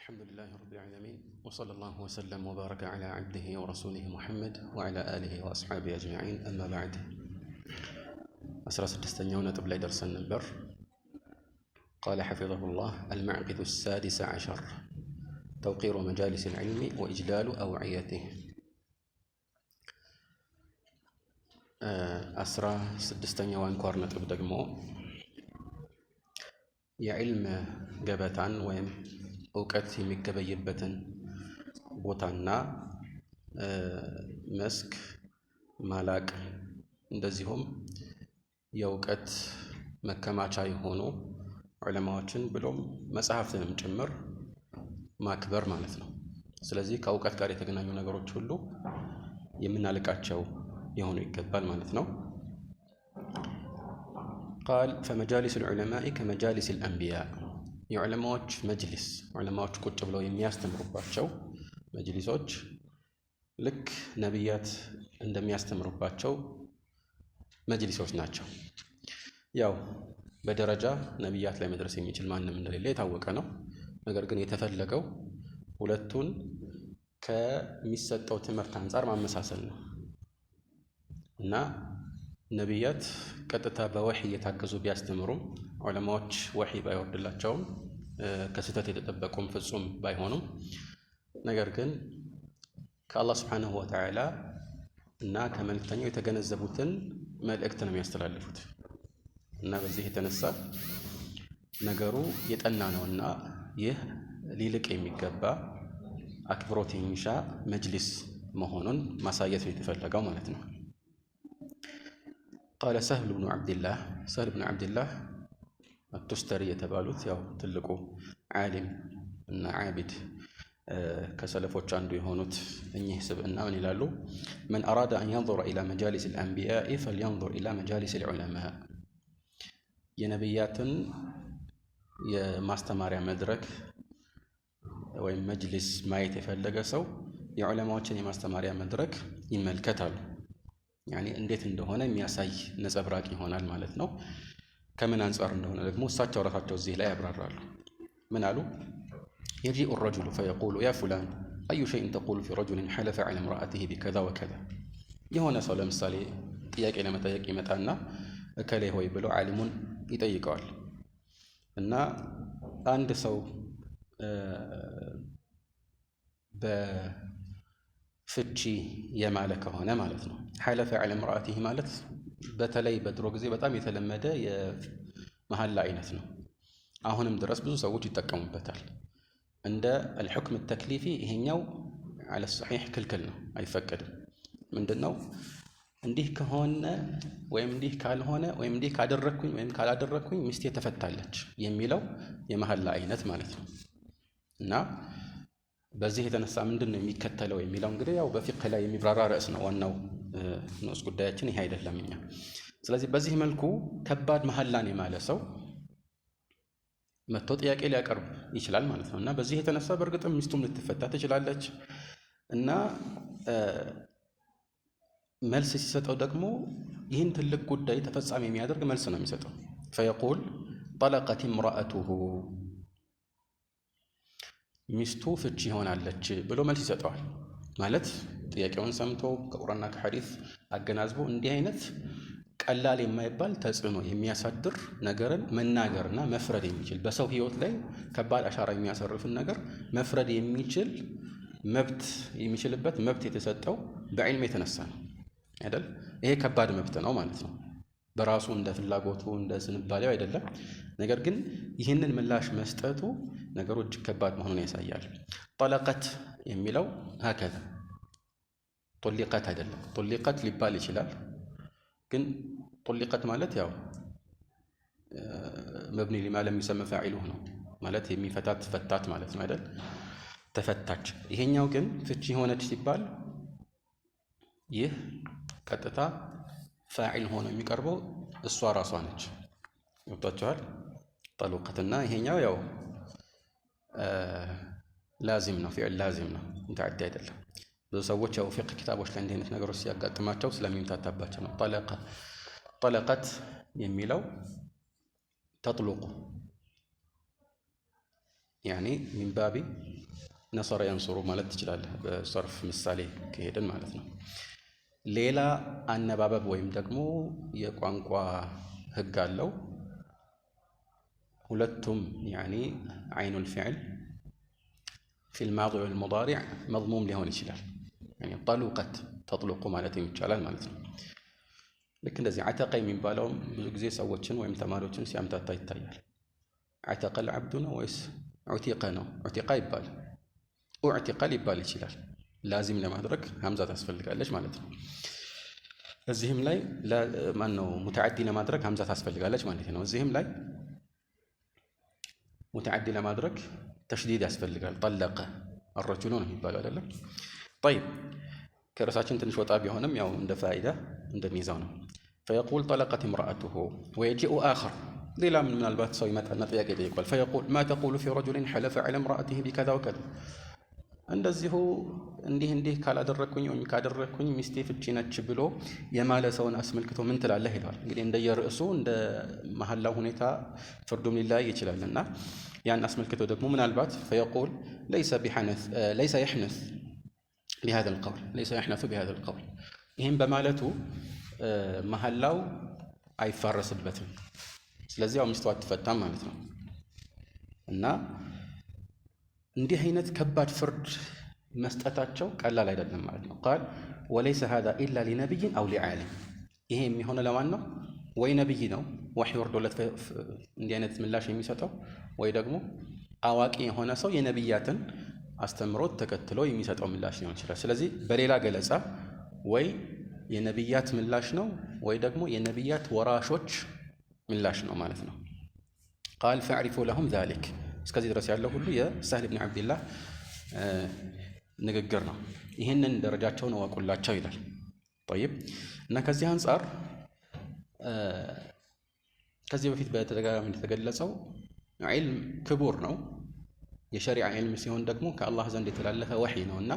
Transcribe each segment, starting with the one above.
الحمد لله رب العالمين وصلى الله وسلم وبارك على عبده ورسوله محمد وعلى آله وأصحابه أجمعين أما بعد 16ኛው ነጥብ ላይ ደርሰን ነበር። قال حفظه الله المعقد السادس عشر توقير مجالس العلم وإجلال أوعيته 16ኛው አንኳር ነጥብ ደግሞ የዕልም ገበታን ወይም እውቀት የሚገበይበትን ቦታና መስክ ማላቅ እንደዚሁም የእውቀት መከማቻ የሆኑ ዑለማዎችን ብሎም መጽሐፍትንም ጭምር ማክበር ማለት ነው። ስለዚህ ከእውቀት ጋር የተገናኙ ነገሮች ሁሉ የምናልቃቸው የሆኑ ይገባል ማለት ነው። قال فمجالس العلماء كمجالس الأنبياء የዑለማዎች መጅሊስ ዑለማዎች ቁጭ ብለው የሚያስተምሩባቸው መጅሊሶች ልክ ነቢያት እንደሚያስተምሩባቸው መጅሊሶች ናቸው። ያው በደረጃ ነቢያት ላይ መድረስ የሚችል ማንም እንደሌለ የታወቀ ነው። ነገር ግን የተፈለገው ሁለቱን ከሚሰጠው ትምህርት አንጻር ማመሳሰል ነው እና ነቢያት ቀጥታ በወህይ እየታገዙ ቢያስተምሩም ዑለማዎች ወህይ ባይወርድላቸውም ከስህተት የተጠበቁም ፍጹም ባይሆኑም ነገር ግን ከአላህ ሱብሓነሁ ወተዓላ እና ከመልእክተኛው የተገነዘቡትን መልእክት ነው የሚያስተላልፉት እና በዚህ የተነሳ ነገሩ የጠና ነውና ይህ ሊልቅ የሚገባ አክብሮት የሚሻ መጅሊስ መሆኑን ማሳየት ነው የተፈለገው ማለት ነው። قال سهل بن عبد الله التستري የተባሉት ያው ትልቁ ዓሊም እና ዓቢድ ከሰለፎች አንዱ የሆኑት እኚህ ስብዕና ምን ይላሉ? من أراد أن ينظر إلى مجالس الأنبياء فلينظر إلى مجالس العلماء የነቢያትን የማስተማሪያ መድረክ ወይም መጅሊስ ማየት የፈለገ ሰው የዑለማዎችን የማስተማሪያ መድረክ ይመልከታሉ። ያኒ እንዴት እንደሆነ የሚያሳይ ነጸብራቅ ይሆናል ማለት ነው። ከምን አንጻር እንደሆነ ደግሞ እሳቸው ራሳቸው እዚህ ላይ ያብራራሉ። ምን አሉ? يجيء الرجل فيقول يا فلان أي شيء تقول في رجل حلف على امرأته بكذا وكذا የሆነ ሰው ለምሳሌ ጥያቄ ለመጠየቅ ይመጣና እከሌ ሆይ ብሎ ዓሊሙን ይጠይቀዋል እና አንድ ሰው በፍቺ የማለ ከሆነ ማለት ነው። حلف على امرأته ማለት በተለይ በድሮ ጊዜ በጣም የተለመደ የመሐላ አይነት ነው። አሁንም ድረስ ብዙ ሰዎች ይጠቀሙበታል። እንደ الحكم التكليفي ይሄኛው على الصحيح ክልክል ነው፣ አይፈቀድም። ምንድነው? እንዲህ ከሆነ ወይም እንዲህ ካልሆነ ወይም እንዲህ ካደረኩኝ ወይም ካላደረኩኝ ሚስቴ ተፈታለች የሚለው የመሐላ አይነት ማለት ነው እና በዚህ የተነሳ ምንድነው የሚከተለው የሚለው እንግዲህ ያው በፊቅህ ላይ የሚብራራ ርዕስ ነው። ዋናው ንዑስ ጉዳያችን ይሄ አይደለም እኛ። ስለዚህ በዚህ መልኩ ከባድ መሐላን የማለ ሰው መጥቶ ጥያቄ ሊያቀርብ ይችላል ማለት ነው እና በዚህ የተነሳ በእርግጥም ሚስቱም ልትፈታ ትችላለች እና መልስ ሲሰጠው ደግሞ ይህን ትልቅ ጉዳይ ተፈጻሚ የሚያደርግ መልስ ነው የሚሰጠው። فيقول طلقت امرأته ሚስቱ ፍቺ ሆናለች ብሎ መልስ ይሰጠዋል ማለት ጥያቄውን ሰምቶ ከቁርአንና ከሐዲስ አገናዝቦ እንዲህ አይነት ቀላል የማይባል ተጽዕኖ የሚያሳድር ነገርን መናገርና መፍረድ የሚችል በሰው ህይወት ላይ ከባድ አሻራ የሚያሰርፍን ነገር መፍረድ የሚችል መብት የሚችልበት መብት የተሰጠው በዕልም የተነሳ ነው አይደል? ይሄ ከባድ መብት ነው ማለት ነው። በራሱ እንደ ፍላጎቱ እንደ ዝንባሌው አይደለም። ነገር ግን ይህንን ምላሽ መስጠቱ ነገሩ እጅግ ከባድ መሆኑን ያሳያል። ጠለቀት የሚለው هكذا طلقت አይደለም። طلقت ሊባል ይችላል ግን طلقت ማለት ያው مبني لما لم يسمى فاعله ነው ማለት የሚፈታት ፈታት ማለት ነው አይደል? ተፈታች። ይሄኛው ግን ፍቺ ሆነች ሲባል ይህ ቀጥታ ፋዒል ሆኖ የሚቀርበው እሷ ራሷ ነች። ወጣችኋል? ጠለቀትና ይሄኛው ያው ላዚም ነው፣ ፊዕል ላዚም ነው፣ ሙተዓዲ አይደለም። ብዙ ሰዎች ያው ፊቅህ ኪታቦች ላይ እንዲህ አይነት ነገሮች ሲያጋጥማቸው ስለሚምታታባቸው ነው። ጠለቀት የሚለው ተጥሉቁ ያኔ ሚን ባቢ ነሰረ የንሱሩ ማለት ትችላለህ በሰርፍ ምሳሌ ከሄድን ማለት ነው። ሌላ አነባበብ ወይም ደግሞ የቋንቋ ህግ አለው። ሁለቱም ያኔ አይኑል ፊዕል ፊል ማዲ ወል ሙዳሪዕ መድሙም ሊሆን ይችላል። ያኔ ጠሉቀት ተጥሉቁ ማለት ይቻላል ማለት ነው። ልክ እንደዚህ ዐተቀ የሚባለውም ብዙ ጊዜ ሰዎችን ወይም ተማሪዎችን ሲያምታታ ይታያል። ዐተቀል ዐብዱ ነው ወይስ ዑቲቀ ነው? ዑቲቀ ይባል ኡዕቲቀ ሊባል ይችላል። ላዚም ለማድረግ ሀምዛ ታስፈልጋለች ማለት ነው። እዚህም ላይ ማን ነው ሙተዓዲ ለማድረግ ሀምዛ ታስፈልጋለች ማለት ነው። እዚህም ላይ ሙተዓዲ ለማድረግ ተሽዲድ ያስፈልጋል። ጠለቀ አረጁሉ ነው የሚባለው አይደለም። ጠይብ ከርዕሳችን ትንሽ ወጣ ቢሆንም ያው እንደ ፋይዳ እንደሚይዘው ነው። ፈየቁል ጠለቀት እምረአቱሁ ወየጂኡ አኸር ሌላ ምናልባት ሰው ይመጣና ጥያቄ ይጠይቋል። ፈየቁል ማ ተቁሉ ፊ ረጁሊን ሐለፈ ዐላ እምረአቲሂ ቢከዛ ወከዛ፣ እንደዚሁ እንዲህ ካላደረግኩኝ ወይም ካደረግኩኝ ሚስቴ ፍቺ ነች ብሎ የማለ ሰውን አስመልክቶ ምን ትላለህ ይለዋል። እንግዲህ እንደየርዕሱ እንደ መሐላው ሁኔታ ፍርዱም ሊለያይ ይችላልና ያን አስመልክቶ ደግሞ ምናልባት ፈየቁል ለይሰ የሕነስ ቢሃዛ ልቀውል ይህም በማለቱ መሐላው አይፋረስበትም። ስለዚህ ያው ሚስቱ አትፈታም ማለት ነው። እና እንዲህ አይነት ከባድ ፍርድ መስጠታቸው ቀላል አይደለም ማለት ነው። ቃል ወለይሰ ሃዛ ኢላ ሊነቢይን አው ሊዓሊም፣ ይሄ የሚሆነ ለማን ነው? ወይ ነቢይ ነው ወሕይ ወርዶለት እንዲህ አይነት ምላሽ የሚሰጠው፣ ወይ ደግሞ አዋቂ የሆነ ሰው የነቢያትን አስተምሮት ተከትሎ የሚሰጠው ምላሽ ሊሆን ይችላል። ስለዚህ በሌላ ገለጻ ወይ የነቢያት ምላሽ ነው ወይ ደግሞ የነቢያት ወራሾች ምላሽ ነው ማለት ነው። ቃል ፈዕሪፉ ለሁም ዛሊክ፣ እስከዚህ ድረስ ያለው ሁሉ የሳህል ብን ዓብድላህ ንግግር ነው። ይህንን ደረጃቸውን እወቁላቸው ይላል። ጠይብ እና ከዚህ አንጻር ከዚህ በፊት በተደጋጋሚ እንደተገለጸው ዒልም ክቡር ነው። የሸሪዓ ዒልም ሲሆን ደግሞ ከአላህ ዘንድ የተላለፈ ወሕይ ነው እና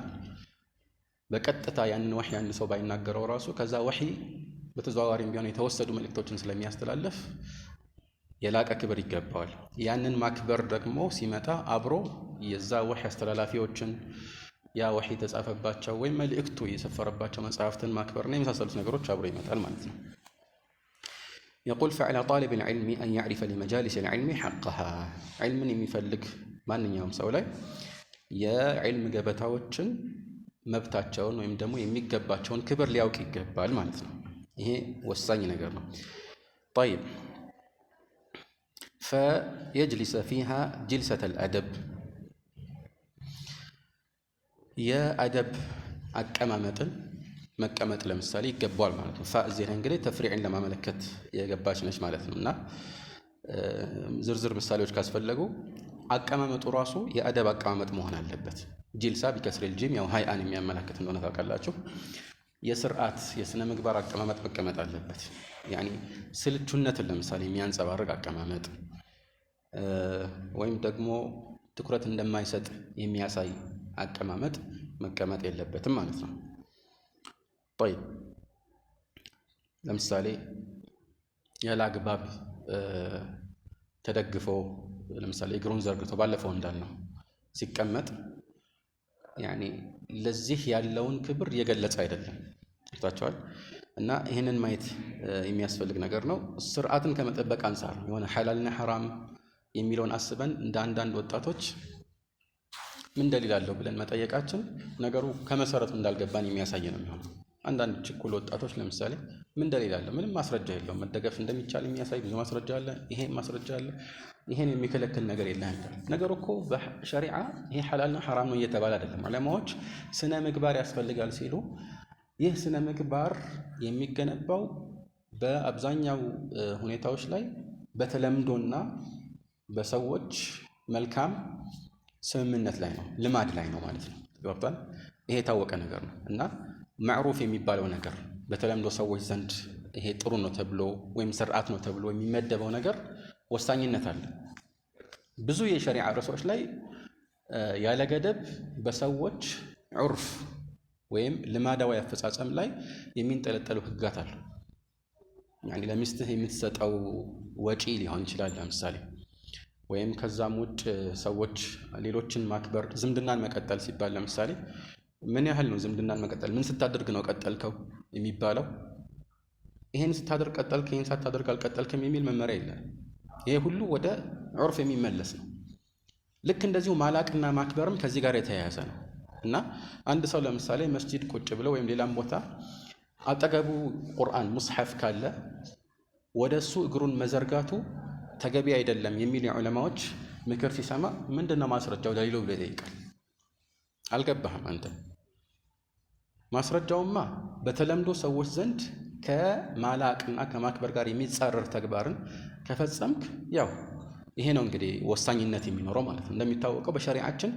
በቀጥታ ያንን ወሕይ አንድ ሰው ባይናገረው ራሱ ከዛ ወሕይ በተዘዋዋሪም ቢሆን የተወሰዱ መልእክቶችን ስለሚያስተላልፍ የላቀ ክብር ይገባዋል። ያንን ማክበር ደግሞ ሲመጣ አብሮ የዛ ወሕይ አስተላላፊዎችን ያ ወሕይ የተጻፈባቸው ወይም መልእክቱ የሰፈረባቸው መጽሐፍትን ማክበርና የመሳሰሉት ነገሮች አብሮ ይመጣል ማለት ነው። يقول فعلى طالب العلم أن يعرف لمجالس العلم حقها، علم የሚፈልግ ማንኛውም ሰው ላይ የዕልም ገበታዎችን መብታቸውን ወይም ደግሞ የሚገባቸውን ክብር ሊያውቅ ይገባል ማለት ነው። ይሄ ወሳኝ ነገር ነው። طيب فيجلس فيها جلسة الأدب، የአደብ አቀማመጥን መቀመጥ ለምሳሌ ይገባዋል ማለት ነው። እዚህ ላይ እንግዲህ ተፍሪዕን ለማመለከት የገባች ነች ማለት ነው። እና ዝርዝር ምሳሌዎች ካስፈለጉ አቀማመጡ ራሱ የአደብ አቀማመጥ መሆን አለበት። ጂልሳ ቢከስሪል ጂም ያው ሃይአን የሚያመላክት እንደሆነ ታውቃላችሁ። የስርዓት የስነ ምግባር አቀማመጥ መቀመጥ አለበት። ያኒ ስልቹነትን ለምሳሌ የሚያንጸባርቅ አቀማመጥ ወይም ደግሞ ትኩረት እንደማይሰጥ የሚያሳይ አቀማመጥ መቀመጥ የለበትም ማለት ነው። طيب ለምሳሌ ያለ አግባብ ተደግፎ ለምሳሌ እግሩን ዘርግቶ ባለፈው እንዳልነው ሲቀመጥ ያኒ ለዚህ ያለውን ክብር የገለጸ አይደለም። ታውቃላችሁ። እና ይሄንን ማየት የሚያስፈልግ ነገር ነው። ስርዓትን ከመጠበቅ አንፃር የሆነ ሐላልና ሐራም የሚለውን አስበን እንደ አንዳንድ ወጣቶች ምን ደሊል አለው ብለን መጠየቃችን ነገሩ ከመሰረቱ እንዳልገባን የሚያሳይ ነው የሚሆነው። አንዳንድ ችኩል ወጣቶች ለምሳሌ ምን ደሊል አለ? ምንም ማስረጃ የለውም። መደገፍ እንደሚቻል የሚያሳይ ብዙ ማስረጃ አለ፣ ይሄ ማስረጃ አለ፣ ይሄን የሚከለክል ነገር የለም። ነገሩ እኮ በሸሪዓ ይሄ ሐላልና ሐራም ነው እየተባለ አይደለም። ዑለማዎች ስነ ምግባር ያስፈልጋል ሲሉ ይህ ስነ ምግባር የሚገነባው በአብዛኛው ሁኔታዎች ላይ በተለምዶና በሰዎች መልካም ስምምነት ላይ ነው፣ ልማድ ላይ ነው ማለት ነው። ገብቷል? ይሄ የታወቀ ነገር ነው እና ማዕሩፍ የሚባለው ነገር በተለምዶ ሰዎች ዘንድ ይሄ ጥሩ ነው ተብሎ ወይም ስርዓት ነው ተብሎ የሚመደበው ነገር ወሳኝነት አለ። ብዙ የሸሪዓ ርዕሶች ላይ ያለ ገደብ በሰዎች ዑርፍ ወይም ልማዳዊ አፈጻጸም ላይ የሚንጠለጠሉ ህግጋት አሉ። ያኒ ለሚስትህ የምትሰጠው ወጪ ሊሆን ይችላል። ለምሳሌ ወይም ከዛም ውጭ ሰዎች ሌሎችን ማክበር ዝምድናን መቀጠል ሲባል ለምሳሌ ምን ያህል ነው ዝምድናን መቀጠል ምን ስታደርግ ነው ቀጠልከው የሚባለው ይሄን ስታደርግ ቀጠልክ ይሄን ሳታደርግ አልቀጠልክም የሚል መመሪያ የለም ይሄ ሁሉ ወደ ዑርፍ የሚመለስ ነው ልክ እንደዚሁ ማላቅና ማክበርም ከዚህ ጋር የተያያዘ ነው እና አንድ ሰው ለምሳሌ መስጂድ ቁጭ ብሎ ወይም ሌላም ቦታ አጠገቡ ቁርአን ሙስሐፍ ካለ ወደሱ እግሩን መዘርጋቱ ተገቢ አይደለም የሚል የዑለማዎች ምክር ሲሰማ ምንድነው ማስረጃው ደሊሉ ብሎ ይጠይቃል አልገባህም አንተ ማስረጃውማ በተለምዶ ሰዎች ዘንድ ከማላቅና ከማክበር ጋር የሚጻረር ተግባርን ከፈጸምክ ያው ይሄ ነው እንግዲህ ወሳኝነት የሚኖረው ማለት ነው እንደሚታወቀው በሸሪዓችን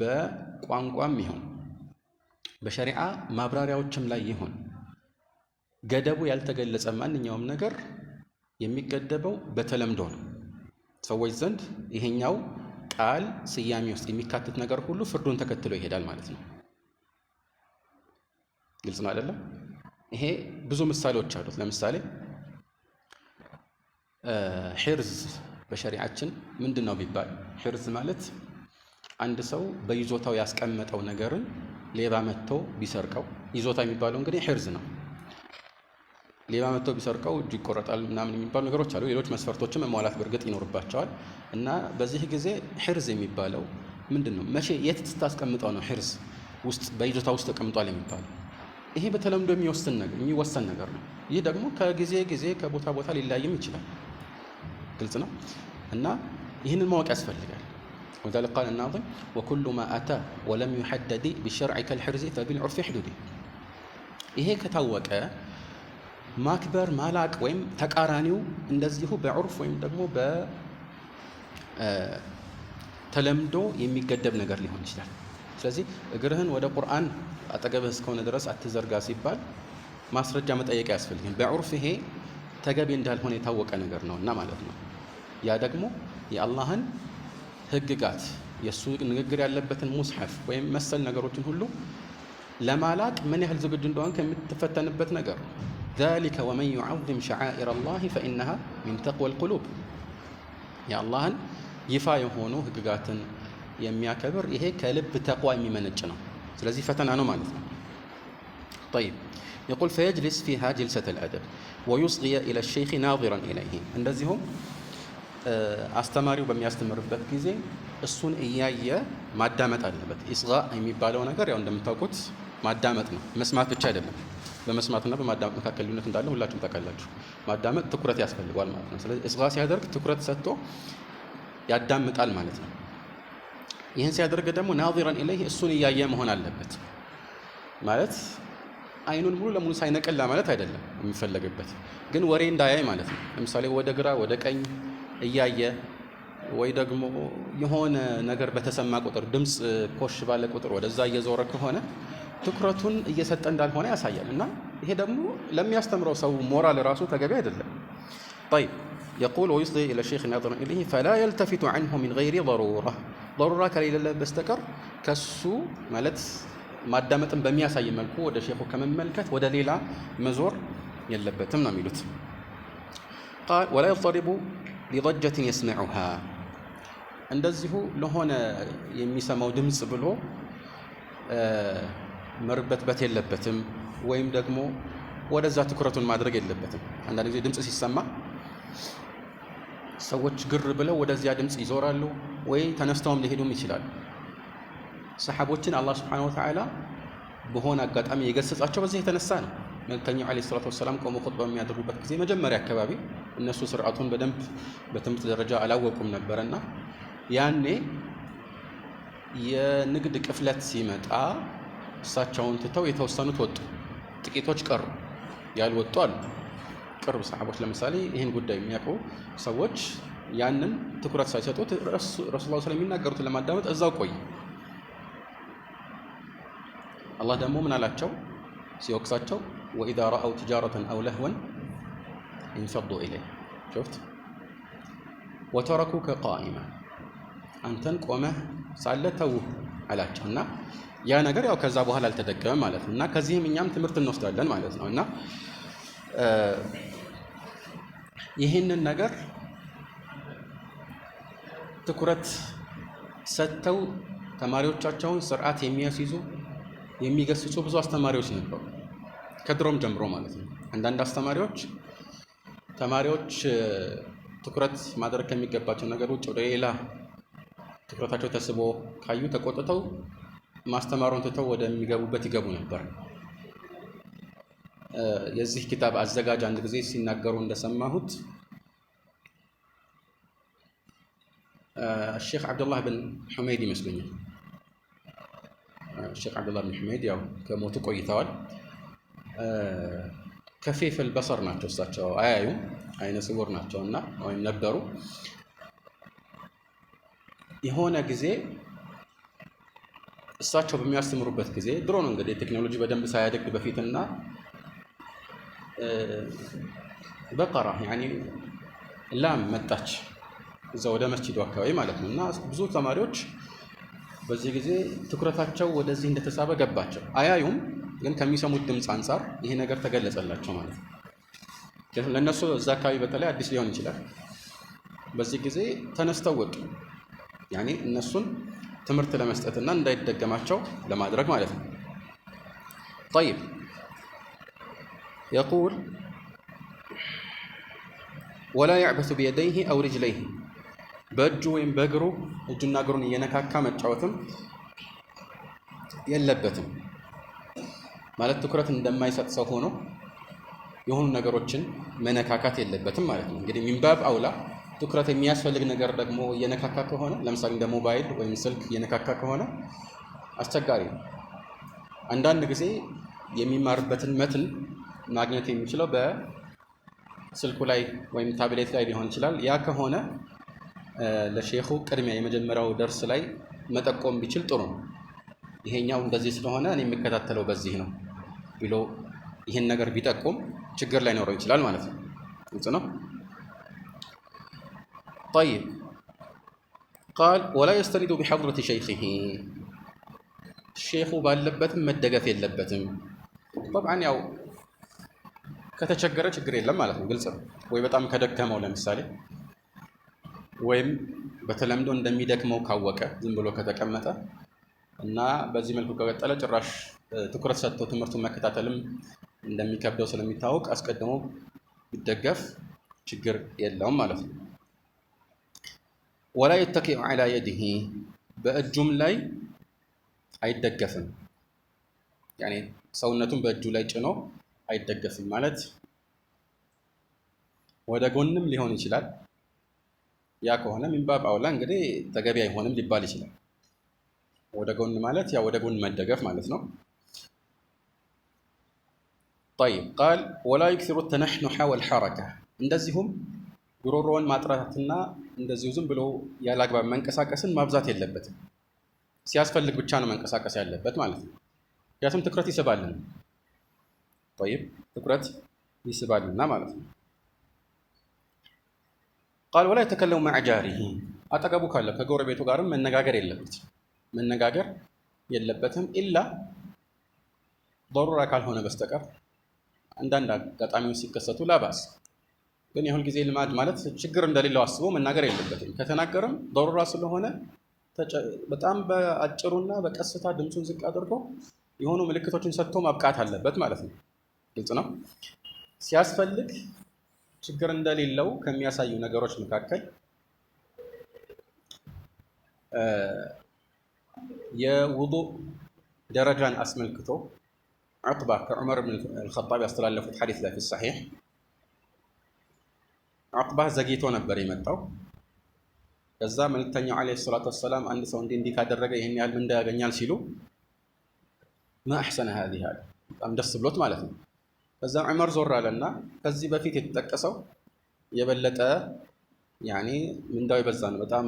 በቋንቋም ይሁን በሸሪዓ ማብራሪያዎችም ላይ ይሁን ገደቡ ያልተገለጸ ማንኛውም ነገር የሚገደበው በተለምዶ ነው ሰዎች ዘንድ ይሄኛው ቃል ስያሜ ውስጥ የሚካተት ነገር ሁሉ ፍርዱን ተከትሎ ይሄዳል ማለት ነው ግልጽ ነው አይደለም ይሄ ብዙ ምሳሌዎች አሉት ለምሳሌ ሒርዝ በሸሪዓችን ምንድነው ቢባል ሒርዝ ማለት አንድ ሰው በይዞታው ያስቀመጠው ነገርን ሌባ መጥቶ ቢሰርቀው ይዞታ የሚባለው እንግዲህ ሒርዝ ነው ሌባ መጥቶ ቢሰርቀው እጅ ይቆረጣል ምናምን የሚባሉ ነገሮች አሉ ሌሎች መስፈርቶችም መሟላት በርግጥ ይኖርባቸዋል እና በዚህ ጊዜ ሒርዝ የሚባለው ምንድነው መቼ የት ተስቀምጠው ነው ሒርዝ ውስጥ በይዞታ ውስጥ ተቀምጧል የሚባለው ይሄ በተለምዶ የሚወሰን ነገር ነው ይህ ደግሞ ከጊዜ ከቦታ ቦታ ሊለያይም ይችላል ግልጽ ነው እና ይህንን ማወቅ ያስፈልጋል وذلك قال الناظم وكل ما أتى ولم يحدد بالشرع كالحرز فبالعرف حدوده ይሄ ከታወቀ ማክበር ማላቅ ወይም ተቃራኒው እንደዚሁ በዑርፍ ወይም ደግሞ በተለምዶ የሚገደብ ነገር ሊሆን ይችላል ስለዚህ እግርህን ወደ ቁርአን አጠገብህ እስከሆነ ድረስ አትዘርጋ ሲባል ማስረጃ መጠየቅ ያስፈልጋል በዑርፍ ይሄ ተገቢ እንዳልሆነ የታወቀ ነገር ነውና ማለት ነው ያ ደግሞ የአላህን ህግጋት የሱ ንግግር ያለበትን ሙስሐፍ ወይም መሰል ነገሮችን ሁሉ ለማላቅ ምን ያህል ዝግጁ እንደሆነ ከምትፈተንበት ነገር ነው ذلك ومن يعظم شعائر الله فإنها من تقوى القلوب يا الله ይፋ የሆኑ ህግጋትን የሚያከብር ይሄ ከልብ ተቅዋ የሚመነጭ ነው ስለዚህ ፈተና ነው ማለት ነው طيب يقول فيجلس فيها جلسة الأدب ويصغي إلى الشيخ ناظرا إليه እንደዚሁም አስተማሪው በሚያስተምርበት ጊዜ እሱን እያየ ማዳመጥ አለበት ኢስጋ የሚባለው ነገር ያው እንደምታውቁት ማዳመጥ ነው መስማት ብቻ አይደለም በመስማትና በማዳመጥ መካከል ልዩነት እንዳለ ሁላችሁም ታውቃላችሁ ማዳመጥ ትኩረት ያስፈልጋል ማለት ነው ስለዚህ ኢስጋ ሲያደርግ ትኩረት ሰጥቶ ያዳምጣል ማለት ነው ይህን ሲያደርግ ደግሞ ናዚራን ኢለይህ እሱን እያየ መሆን አለበት ማለት አይኑን ሙሉ ለሙሉ ሳይነቀላ ማለት አይደለም የሚፈለግበት ግን ወሬ እንዳያይ ማለት ነው ለምሳሌ ወደ ግራ ወደ ቀኝ እያየ ወይ ደግሞ የሆነ ነገር በተሰማ ቁጥር ድምጽ ኮሽ ባለ ቁጥር ወደዛ እየዞረ ከሆነ ትኩረቱን እየሰጠ እንዳልሆነ ያሳያል እና ይሄ ደግሞ ለሚያስተምረው ሰው ሞራል ራሱ ተገቢ አይደለም طيب يقول ويصغي الى الشيخ ناظرا اليه فلا يلتفت عنه من غير ضروره ከሌለ በስተቀር ከሱ ማለት ማዳመጥን በሚያሳይ መልኩ ወደ ሼኹ ከመመልከት ወደ ሌላ መዞር የለበትም ነው የሚሉት قال ولا يضطرب لضجة يسمعها እንደዚሁ ለሆነ የሚሰማው ድምጽ ብሎ መርበትበት የለበትም ወይም ደግሞ ወደዛ ትኩረቱን ማድረግ የለበትም አንዳንድ ጊዜ ድምጽ ሲሰማ ሰዎች ግር ብለው ወደዚያ ድምጽ ይዞራሉ ወይ ተነስተውም ሊሄዱም ይችላሉ ሰሃቦችን አላህ Subhanahu Wa Ta'ala በሆነ አጋጣሚ የገሰጻቸው በዚህ የተነሳ ነው መልእክተኛው አለይሂ ሰላቱ ወሰለም ቆሞ ኹጥባ የሚያደርጉበት ጊዜ መጀመሪያ አካባቢ እነሱ ስርዓቱን በደንብ በትምህርት ደረጃ አላወቁም ነበርና ያኔ የንግድ ቅፍለት ሲመጣ እሳቸውን ትተው የተወሰኑት ወጡ ጥቂቶች ቀሩ ያልወጡ አሉ ቅርብ ሰሃቦች ለምሳሌ ይሄን ጉዳይ የሚያውቁ ሰዎች ያንን ትኩረት ሳይሰጡት ረሱላህ ሰለላሁ ዐለይሂ የሚናገሩትን ለማዳመጥ እዛው ቆይ አላህ ደግሞ ምን አላቸው ሲወቅሳቸው وإذا رأوا تجارة أو لهوا انفضوا إليه شفت وتركوك قائما أنتن قومه سالته አላቸው እና ያ ነገር ያው ከዛ በኋላ አልተደገመ ማለት ነውና ከዚህም እኛም ትምህርት እንወስዳለን ማለት ነውና ይሄንን ነገር ትኩረት ሰጥተው ተማሪዎቻቸውን ስርዓት የሚያስይዙ የሚገስጹ ብዙ አስተማሪዎች ነበሩ፣ ከድሮም ጀምሮ ማለት ነው። አንዳንድ አስተማሪዎች ተማሪዎች ትኩረት ማድረግ ከሚገባቸው ነገር ውጭ ወደ ሌላ ትኩረታቸው ተስቦ ካዩ ተቆጥተው ማስተማሩን ትተው ወደሚገቡበት ይገቡ ነበር። የዚህ ኪታብ አዘጋጅ አንድ ጊዜ ሲናገሩ እንደሰማሁት ሼክ አብዱላህ ብን ሑመይድ ይመስለኛል። ሼክ አብዱላህ ብን ሑመይድ ያው ከሞቱ ቆይተዋል። ከፊፈል በሰር ናቸው፣ እሳቸው አያዩም፣ አይነ ስውር ናቸው እና ወይም ነበሩ። የሆነ ጊዜ እሳቸው በሚያስተምሩበት ጊዜ ድሮ ነው እንግዲህ ቴክኖሎጂ በደንብ ሳያድግ በፊትና በቀራ ያኒ ላም መጣች እዛ ወደ መስጂዱ አካባቢ ማለት ነው። እና ብዙ ተማሪዎች በዚህ ጊዜ ትኩረታቸው ወደዚህ እንደተሳበ ገባቸው። አያዩም፣ ግን ከሚሰሙት ድምፅ አንጻር ይሄ ነገር ተገለጸላቸው ማለት ነው። ለእነሱ እዛ አካባቢ በተለይ አዲስ ሊሆን ይችላል። በዚህ ጊዜ ተነስተው ወጡ። ያኔ እነሱን ትምህርት ለመስጠትና እንዳይደገማቸው ለማድረግ ማለት ነው። طيب يقول ولا يعبث بيديه أو رجليه በእጁ ወይም በእግሩ እጁና እግሩን እየነካካ መጫወትም የለበትም። ማለት ትኩረት እንደማይሰጥ ሰው ሆኖ የሆኑ ነገሮችን መነካካት የለበትም ማለት ነው። እንግዲህ ሚንባብ አውላ ትኩረት የሚያስፈልግ ነገር ደግሞ እየነካካ ከሆነ ለምሳሌ እንደ ሞባይል ወይም ስልክ እየነካካ ከሆነ አስቸጋሪ ነው። አንዳንድ ጊዜ የሚማርበትን መትን ማግኘት የሚችለው በስልኩ ላይ ወይም ታብሌት ላይ ሊሆን ይችላል። ያ ከሆነ ለሼኹ ቅድሚያ የመጀመሪያው ደርስ ላይ መጠቆም ቢችል ጥሩ ነው። ይሄኛው እንደዚህ ስለሆነ እኔ የሚከታተለው በዚህ ነው ብሎ ይህን ነገር ቢጠቁም ችግር ላይኖረው ይችላል ማለት ነው። ግልጽ ነው። طيب قال ولا يستند بحضرة شيخه ሼኹ ባለበትም መደገፍ የለበትም። طبعا ያው ከተቸገረ ችግር የለም ማለት ነው። ግልጽ ነው። ወይ በጣም ከደከመው ለምሳሌ ወይም በተለምዶ እንደሚደክመው ካወቀ ዝም ብሎ ከተቀመጠ እና በዚህ መልኩ ከቀጠለ ጭራሽ ትኩረት ሰጥቶ ትምህርቱን መከታተልም እንደሚከብደው ስለሚታወቅ አስቀድሞ ቢደገፍ ችግር የለውም ማለት ነው። ወላ የተኪዑ ዐላ የዲሂ በእጁም ላይ አይደገፍም። ያኔ ሰውነቱን በእጁ ላይ ጭኖ አይደገፍም ማለት ወደ ጎንም ሊሆን ይችላል። ያ ከሆነ ሚንባብ አውላ እንግዲህ ተገቢ አይሆንም ሊባል ይችላል። ወደ ጎን ማለት ያ ወደ ጎን መደገፍ ማለት ነው። طيب قال ولا يكثر التنحنح والحركة እንደዚሁም ጉሮሮውን ማጥራትና እንደዚሁ ዝም ብሎ ያላግባብ መንቀሳቀስን ማብዛት የለበትም። ሲያስፈልግ ብቻ ነው መንቀሳቀስ ያለበት ማለት ነው። ምክንያቱም ትኩረት ይስባልና طيب ትኩረት ይስባልና ማለት ነው። قال ولا يتكلم مع جاره አጠገቡ ካለ ከጎረቤቱ ጋርም መነጋገር የለበትም ኢላ ضرورة ካልሆነ በስተቀር አንዳንድ አጋጣሚዎች ሲከሰቱ ላባስ። ግን የሁል ጊዜ ልማድ ማለት ችግር እንደሌለው አስቦ መናገር የለበትም። ከተናገረም ضرورة ስለሆነ በጣም በአጭሩና በቀስታ ድምፁን ዝቅ አድርጎ የሆኑ ምልክቶችን ሰጥቶ ማብቃት አለበት ማለት ነው። ግልጽ ነው። ሲያስፈልግ ችግር እንደሌለው ከሚያሳዩ ነገሮች መካከል የውዱእ ደረጃን አስመልክቶ ዑቅባ ከዑመር ብን አልኸጣብ ያስተላለፉት ሐዲስ ላይ في الصحيح ዑቅባ ዘግይቶ ነበር የመጣው። ከዛ መልእክተኛው ዓለይሂ ሰላቱ ወሰላም አንድ ሰው እንዲህ ካደረገ ይህን ያህል ምንዳ ያገኛል ሲሉ ማ አሕሰነ ሃዚህ አለ። በጣም ደስ ብሎት ማለት ነው። ከዛ ዑመር ዞር አለና ከዚህ በፊት የተጠቀሰው የበለጠ ያኔ ምንዳው የበዛ ነው፣ በጣም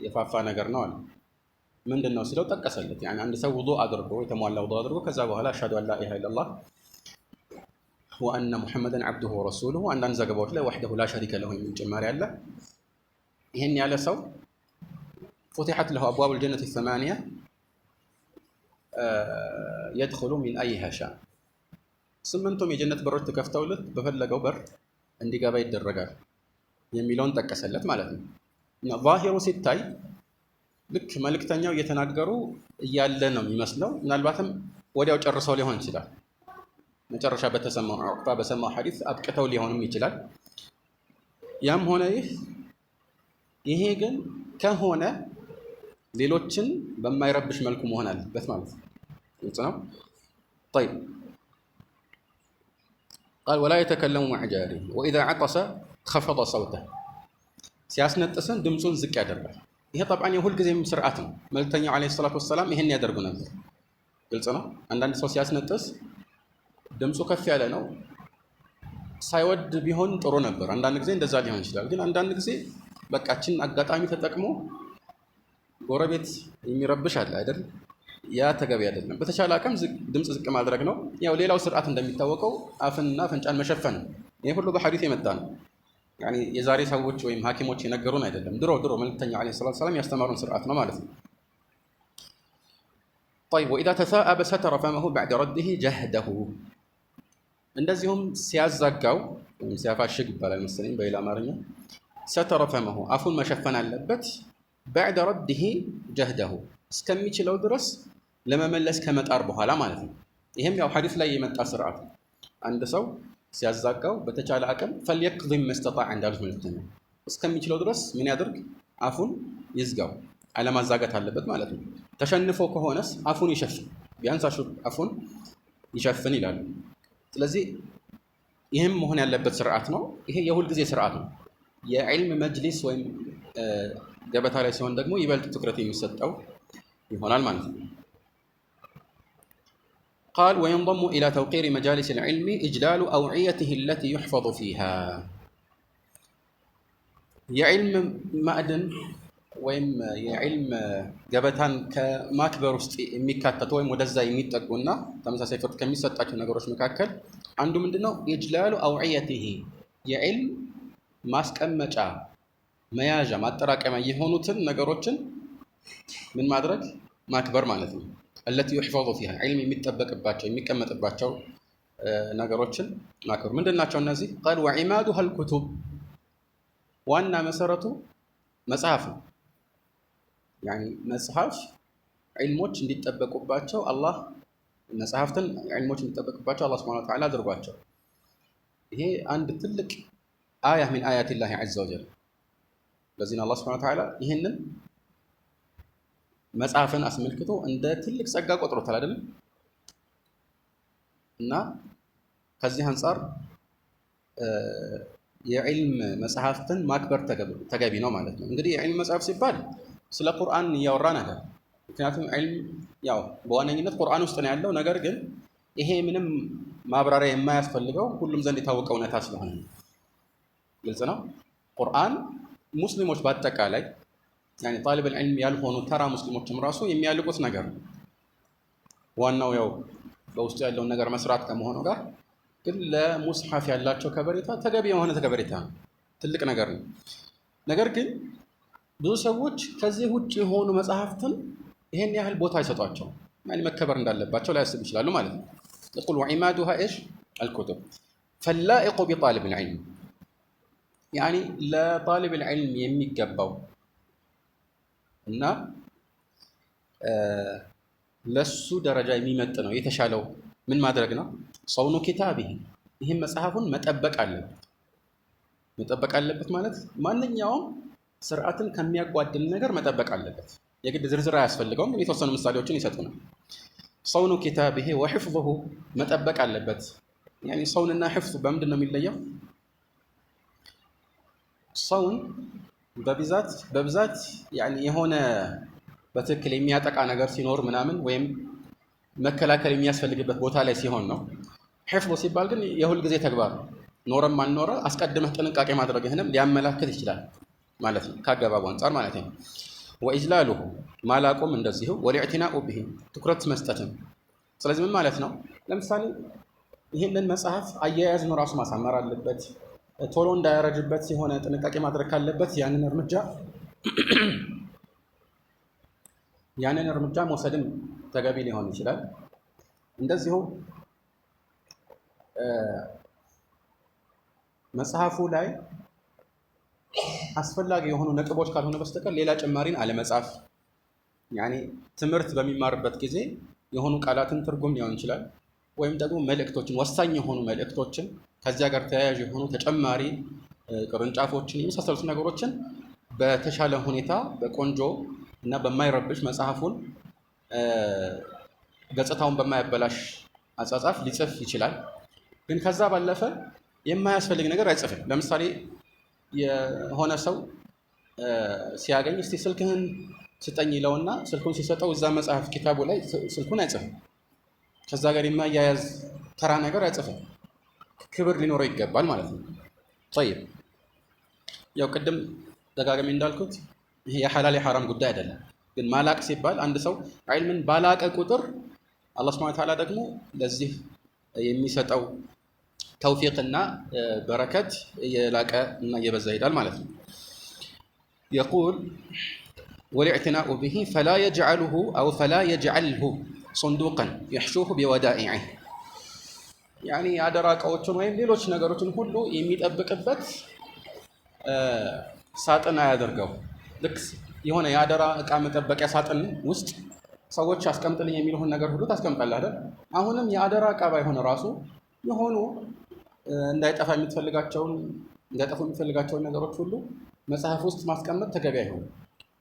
የፋፋ ነገር ነው አለ። ምንድነው ሲለው ጠቀሰለት። ያኔ አንድ ሰው ውዱእ አድርጎ የተሟላ ውዱእ አድርጎ ከዛ በኋላ አሽሀዱ አን ላ ኢላሃ ኢለላህ ወአነ ሙሐመደን ዐብዱሁ ወረሱሉሁ አንዳንድ ዘገባዎች ላይ ወሕደሁ ላ ሸሪከ ለሁ የሚል ጭማሪ አለ። ይህን ያለ ሰው ፉቲሐት ለሁ አብዋቡል ጀነቲ ሰማንያ የድኹሉ ሚን አይሃ ሻእ ስምንቱም የጀነት በሮች ተከፍተውለት በፈለገው በር እንዲገባ ይደረጋል የሚለውን ጠቀሰለት ማለት ነው። ዛሂሩ ሲታይ ልክ መልእክተኛው እየተናገሩ እያለ ነው የሚመስለው። ምናልባትም ወዲያው ጨርሰው ሊሆን ይችላል። መጨረሻ በተሰማው ዑቅባ በሰማው ሐዲስ አብቅተው ሊሆንም ይችላል። ያም ሆነ ይሄ ግን ከሆነ ሌሎችን በማይረብሽ መልኩ መሆን አለበት ማለት ነው። ግልጽ ነው። طيب قال ولا يتكلم مع جاره واذا عطس خفض صوته ሲያስነጥስን ድምጹን ዝቅ ያደርጋል። ይሄ طبعا የሁል ጊዜም ስርዓት ነው። መልእክተኛው አለይሂ ሰላቱ ወሰላም ይሄን ያደርጉ ነበር። ግልጽ ነው። አንዳንድ ሰው ሲያስነጥስ ድምጹ ከፍ ያለ ነው ሳይወድ ቢሆን ጥሩ ነበር። አንዳንድ ጊዜ እንደዛ ሊሆን ይችላል። ግን አንዳንድ ጊዜ በቃችን አጋጣሚ ተጠቅሞ ጎረቤት የሚረብሽ አለ አይደል? ያ ተገቢ አይደለም። በተቻለ አቅም ድምጽ ዝቅ ማድረግ ነው። ያው ሌላው ስርዓት እንደሚታወቀው አፍንና አፍንጫን መሸፈን ነው። ይሄ ሁሉ በሐዲስ የመጣ ነው። ያኒ የዛሬ ሰዎች ወይም ሐኪሞች የነገሩን አይደለም። ድሮ መልእክተኛው አለይሂ ሰላቱ ወሰላም ያስተማሩን ስርዓት ነው ማለት ነው። طيب واذا تثاءب ستر فمه بعد رده جهده እንደዚሁም ሲያዛጋው ወይም ሲያፋሽግ ይባላል መሰለኝ በሌላ አማርኛ ستر فمه አፉን መሸፈን አለበት بعد رده جهده እስከሚችለው ድረስ ለመመለስ ከመጣር በኋላ ማለት ነው። ይሄም ያው ሐዲስ ላይ የመጣ ስርዓት ነው። አንድ ሰው ሲያዛጋው በተቻለ አቅም فليقضي ما استطاع እንዳሉት መልእክተኛ እስከሚችለው ድረስ ምን ያድርግ? አፉን ይዝጋው፣ አለማዛጋት አለበት ማለት ነው። ተሸንፎ ከሆነስ አፉን ይሸፍን፣ ቢያንስ አፉን ይሸፍን ይላሉ። ስለዚህ ይህም መሆን ያለበት ስርዓት ነው። ይሄ የሁል ጊዜ ስርዓት ነው። የዕልም መጅሊስ ወይም ገበታ ላይ ሲሆን ደግሞ ይበልጥ ትኩረት የሚሰጠው ይሆናል ማለት ነው። قال وينضم إلى توقير مجالس العلم إجلال أوعيته التي يحفظ فيها የዕልም ማዕድን ወይም የዕልም ገበታን ከማክበር ውስጥ የሚካተቱ ወይም ወደዛ የሚጠጉና ተመሳሳይ ፍርድ ከሚሰጣቸው ነገሮች መካከል አንዱ ምንድነው? ኢጅላሉ አውዕየቲሂ የዕልም ማስቀመጫ መያዣ ማጠራቀሚያ የሆኑትን ነገሮችን ምን ማድረግ? ማክበር ማለት ነው። التي يحفظ فيها ዕልም የሚጠበቅባቸው የሚቀመጥባቸው ነገሮችን ማክበር ምንድናቸው እነዚህ? قال وعمادها الكتب ዋና መሰረቱ መጽሐፍ ነው። ያኒ መጽሐፍ ዕልሞች እንዲጠበቁባቸው አላህ መጽሐፍትን ዕልሞች እንዲጠበቁባቸው አላህ Subhanahu Wa Ta'ala አድርጓቸው። ይሄ አንድ ትልቅ አያ من آيات الله عز وجل። ለዚህ አላህ Subhanahu Wa Ta'ala ይሄንን መጽሐፍን አስመልክቶ እንደ ትልቅ ጸጋ ቆጥሮታል አይደል? እና ከዚህ አንፃር የዕልም መጽሐፍትን ማክበር ተገቢ ነው ማለት ነው። እንግዲህ የዕልም መጽሐፍ ሲባል ስለ ቁርአን እያወራን አይደል? ምክንያቱም ዕልም ያው በዋነኝነት ቁርአን ውስጥ ነው ያለው። ነገር ግን ይሄ ምንም ማብራሪያ የማያስፈልገው ሁሉም ዘንድ የታወቀ እውነታ ስለሆነ ነው። ግልጽ ነው። ቁርአን ሙስሊሞች በአጠቃላይ ያኒ ጣሊብ العلم ያልሆኑ ተራ ሙስሊሞችም ራሱ የሚያልቁት ነገር ነው። ዋናው ያው በውስጡ ያለውን ነገር መስራት ከመሆኑ ጋር ግን ለሙስሐፍ ያላቸው ከበሬታ ተገቢ የሆነ ከበሬታ ነው። ትልቅ ነገር ነው። ነገር ግን ብዙ ሰዎች ከዚህ ውጭ የሆኑ መጽሐፍትን ይሄን ያህል ቦታ አይሰጧቸው። ያኒ መከበር እንዳለባቸው ላያስቡ ይችላሉ ማለት ነው። يقول وعمادها ايش الكتب فاللائق بطالب العلم يعني لطالب العلم የሚገባው እና ለሱ ደረጃ የሚመጥ ነው የተሻለው ምን ማድረግ ነው? ሰውኑ ኪታቢህ ይሄን መጽሐፉን መጠበቅ አለበት ማለት ማንኛውም ስርዓትን ከሚያጓድል ነገር መጠበቅ አለበት። የግድ ዝርዝር አያስፈልገውም። የተወሰኑ ምሳሌዎችን ይሰጡናል። ሰውኑ ኪታቢህ ወሕፍዙሁ መጠበቅ አለበት። ያኒ ሰውንና ሕፍዝ በምንድን ነው የሚለየው? ሰውን በብዛት ያኒ የሆነ በትክክል የሚያጠቃ ነገር ሲኖር ምናምን ወይም መከላከል የሚያስፈልግበት ቦታ ላይ ሲሆን ነው። ሕፍዝ ሲባል ግን የሁል ጊዜ ተግባር ነው። ኖረም አልኖረ አስቀድመህ ጥንቃቄ ማድረግህንም ሊያመላክት ይችላል ማለት ነው፣ ካገባቡ አንፃር ማለት ነው። ወኢጅላሉሁ ማላቁም እንደዚሁ ወልኢዕቲናኡ ቢሂ ትኩረት መስጠትም። ስለዚህ ምን ማለት ነው? ለምሳሌ ይህንን መጽሐፍ አያያዝን ራሱ ማሳመር አለበት። ቶሎ እንዳያረጅበት የሆነ ጥንቃቄ ማድረግ ካለበት ያንን እርምጃ መውሰድም ተገቢ ሊሆን ይችላል። እንደዚሁ መጽሐፉ ላይ አስፈላጊ የሆኑ ነጥቦች ካልሆነ በስተቀር ሌላ ጭማሪን አለመጻፍ። ያኔ ትምህርት በሚማርበት ጊዜ የሆኑ ቃላትን ትርጉም ሊሆን ይችላል ወይም ደግሞ መልእክቶችን ወሳኝ የሆኑ መልእክቶችን ከዚያ ጋር ተያያዥ የሆኑ ተጨማሪ ቅርንጫፎችን የመሳሰሉት ነገሮችን በተሻለ ሁኔታ በቆንጆ እና በማይረብሽ መጽሐፉን ገጽታውን በማያበላሽ አጻጻፍ ሊጽፍ ይችላል። ግን ከዛ ባለፈ የማያስፈልግ ነገር አይጽፍም። ለምሳሌ የሆነ ሰው ሲያገኝ እስቲ ስልክህን ስጠኝ ይለውና ስልኩን ሲሰጠው እዛ መጽሐፍ ኪታቡ ላይ ስልኩን አይጽፍም። ከዛ ጋር የማያያዝ ተራ ነገር አይጽፍም። ክብር ሊኖረው ይገባል ማለት ነው። طيب ያው ቅድም ደጋግሜ እንዳልኩት ይሄ የሐላል የሐራም ጉዳይ አይደለም። ግን ማላቅ ሲባል አንድ ሰው ዒልምን ባላቀ ቁጥር አላህ ሱብሓነሁ ወተዓላ ደግሞ ለዚህ የሚሰጠው ተውፊቅና በረከት የላቀ እና የበዛ ይሄዳል ማለት ነው። يقول والاعتناء به فلا يجعله أو فلا يجعله صندوقا يحشوه بودائعه يعني አደራ ዕቃዎችን ወይም ሌሎች ነገሮችን ሁሉ የሚጠብቅበት ሳጥን አያደርገው። ልክ የሆነ የአደራ ዕቃ መጠበቂያ ሳጥን ውስጥ ሰዎች አስቀምጥልኝ የሚሉን ነገር ሁሉ ታስቀምጣለህ አይደል? አሁንም የአደራ ዕቃ ባይሆን ራሱ የሆኑ እንዳይጠፉ የሚፈልጋቸውን ነገሮች ሁሉ መጽሐፍ ውስጥ ማስቀመጥ ተገቢ አይሆንም።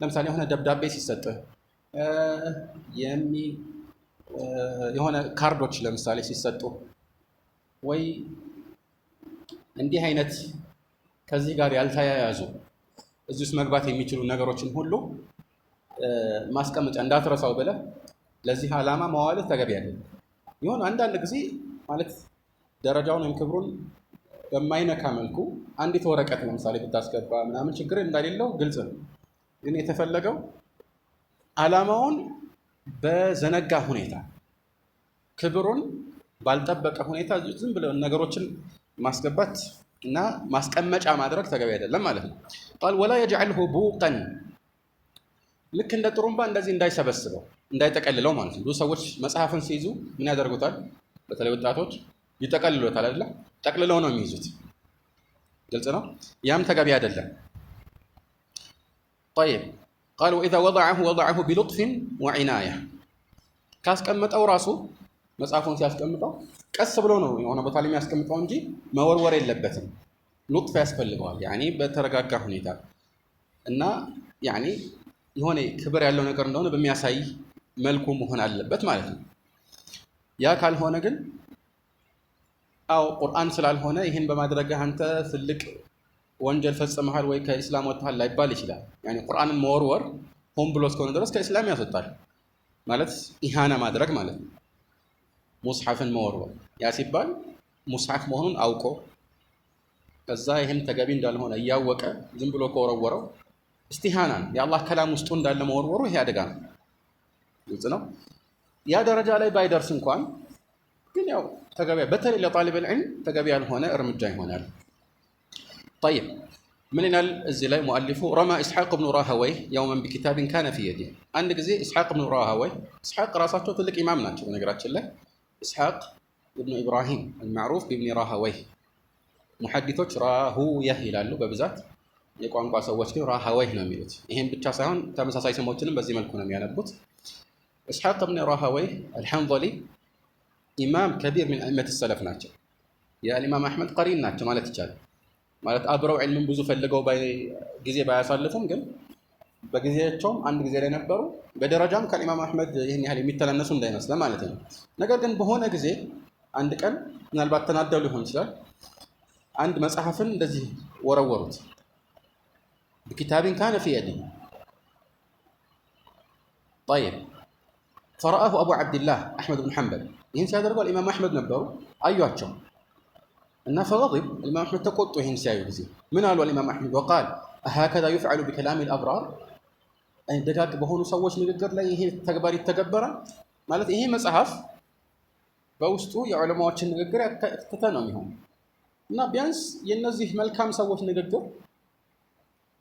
ለምሳሌ የሆነ ደብዳቤ ሲሰጥህ የሆነ ካርዶች ለምሳሌ ሲሰጡ ወይ እንዲህ አይነት ከዚህ ጋር ያልተያያዙ እዚህ ውስጥ መግባት የሚችሉ ነገሮችን ሁሉ ማስቀመጫ እንዳትረሳው ብለህ ለዚህ ዓላማ መዋልህ ተገቢ አይደለም። ይሁን አንዳንድ ጊዜ ማለት ደረጃውን ወይም ክብሩን በማይነካ መልኩ አንዲት ወረቀት ለምሳሌ ብታስገባ ምናምን ችግር እንደሌለው ግልጽ ነው። ግን የተፈለገው ዓላማውን በዘነጋ ሁኔታ ክብሩን ባልጠበቀ ሁኔታ ዝም ብለው ነገሮችን ማስገባት እና ማስቀመጫ ማድረግ ተገቢ አይደለም ማለት ነው። ቃል ወላ يجعله بوقا ልክ እንደ ጥሩምባ እንደዚህ እንዳይሰበስበው እንዳይጠቀልለው ማለት ነው። ብዙ ሰዎች መጽሐፍን ሲይዙ ምን ያደርጉታል? በተለይ ወጣቶች ይጠቀልሉታል አይደል? ጠቅልለው ነው የሚይዙት። ግልጽ ነው። ያም ተገቢ አይደለም። طيب قال واذا وضعه بلطف وعنايه ካስቀመጠው ራሱ መጽሐፉን ሲያስቀምጠው ቀስ ብሎ ነው የሆነ ቦታ ላይ የሚያስቀምጠው እንጂ መወርወር የለበትም። ሉጥፍ ያስፈልገዋል። ያኔ በተረጋጋ ሁኔታ እና ያኔ የሆነ ክብር ያለው ነገር እንደሆነ በሚያሳይ መልኩ መሆን አለበት ማለት ነው። ያ ካልሆነ ግን ቁርአን ስላልሆነ ይህን በማድረግህ አንተ ትልቅ ወንጀል ፈጽመሃል ወይ ከኢስላም ወጥተሃል ላይባል ይችላል። ያኔ ቁርአንን መወርወር ሆን ብሎ እስከሆነ ድረስ ከኢስላም ያስወጣል ማለት ኢሃና ማድረግ ማለት ነው። ሙስሐፍን መወርወር ያ ሲባል ሙስሐፍ መሆኑን አውቆ ከዛ ይህም ተገቢ እንዳልሆነ እያወቀ ዝም ብሎ ከወረወረው እስቲሃናን የአላህ ከላም ውስጡ እንዳለ መወርወሩ ይሄ አደጋ ነው። ግልጽ ነው። ያ ደረጃ ላይ ባይደርስ እንኳን ግን ያው ተገቢ በተለይ ለጣሊብ العلم ተገቢ ያልሆነ እርምጃ ይሆናል። طيب من ይላል እዚህ ላይ ሙአሊፉ رمى إسحاق بن راهويه يوما بكتاب كان في يده አንድ ጊዜ إسحاق بن راهويه إسحاق ራሳቸው ትልቅ ኢማም ናቸው በነገራችን ላይ إسحاق ابن إبراهيم المعروف بابن راهويه ሙሐዲቶች ራሁየህ ይላሉ በብዛት የቋንቋ ሰዎች ግን ራሃወይህ ነው የሚሉት። ይሄን ብቻ ሳይሆን ተመሳሳይ ስሞችንም በዚህ መልኩ ነው የሚያነቡት። إسحاق بن راهويه الحنظلي ኢማም ከቢር من أئمة السلف ናቸው። የኢማም አህመድ ቀሪን ናቸው ማለት ይቻላል። ማለት አብረው ዒልምን ብዙ ፈልገው ጊዜ ባያሳልፉም ግን በጊዜያቸውም አንድ ጊዜ ላይ ነበሩ። በደረጃም ከኢማም አህመድ ይህን ያህል የሚተናነሱ እንዳይመስለ ማለት ነው። ነገር ግን በሆነ ጊዜ አንድ ቀን ምናልባት ተናደው ሊሆን ይችላል አንድ መጽሐፍን እንደዚህ ወረወሩት። بكتاب كان في يده طيب فرآه أبو عبد الله أحمد بن حنبل ይህን ሲያደርጉ الإمام أحمد ነበሩ አዩአቸው እና فغضب الإمام أحمد ተቆጡ። ይህን ሲያዩ ጊዜ ምን አሉ الإمام أحمد وقال هكذا يفعل بكلام الأبرار ደጋግ በሆኑ ሰዎች ንግግር ላይ ይሄ ተግባር ይተገበራል ማለት ይሄ መጽሐፍ በውስጡ የዑለማዎችን ንግግር ያካተተ ነው የሚሆነው እና ቢያንስ የነዚህ መልካም ሰዎች ንግግር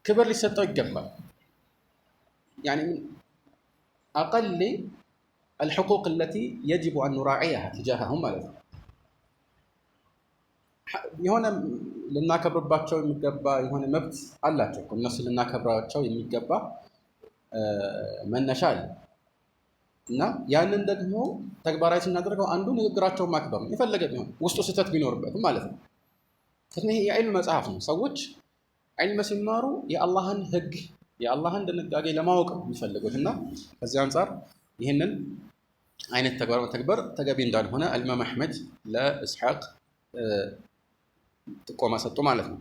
ክብር ሊሰጠው ይገባል። يعني من أقل الحقوق التي يجب أن نراعيها تجاههم ማለት ነው። የሆነ ልናከብርባቸው የሚገባ የሆነ መብት አላቸው። እነሱ ልናከብራቸው የሚገባ መነሻ አለ እና ያንን ደግሞ ተግባራዊ ስናደርገው አንዱ ንግግራቸውን ማክበር ነው። የፈለገ ቢሆን ውስጡ ስህተት ቢኖርበትም ማለት ነው። ይሄ የዕልም መጽሐፍ ነው። ሰዎች ዕልም ሲማሩ የአላህን ህግ የአላህን ድንጋጌ ለማወቅ ነው የሚፈልጉት እና ከዚህ አንጻር ይህንን አይነት ተግባር መተግበር ተገቢ እንዳልሆነ ኢማም አሕመድ ለኢስሐቅ ጥቆማ ሰጡ ማለት ነው።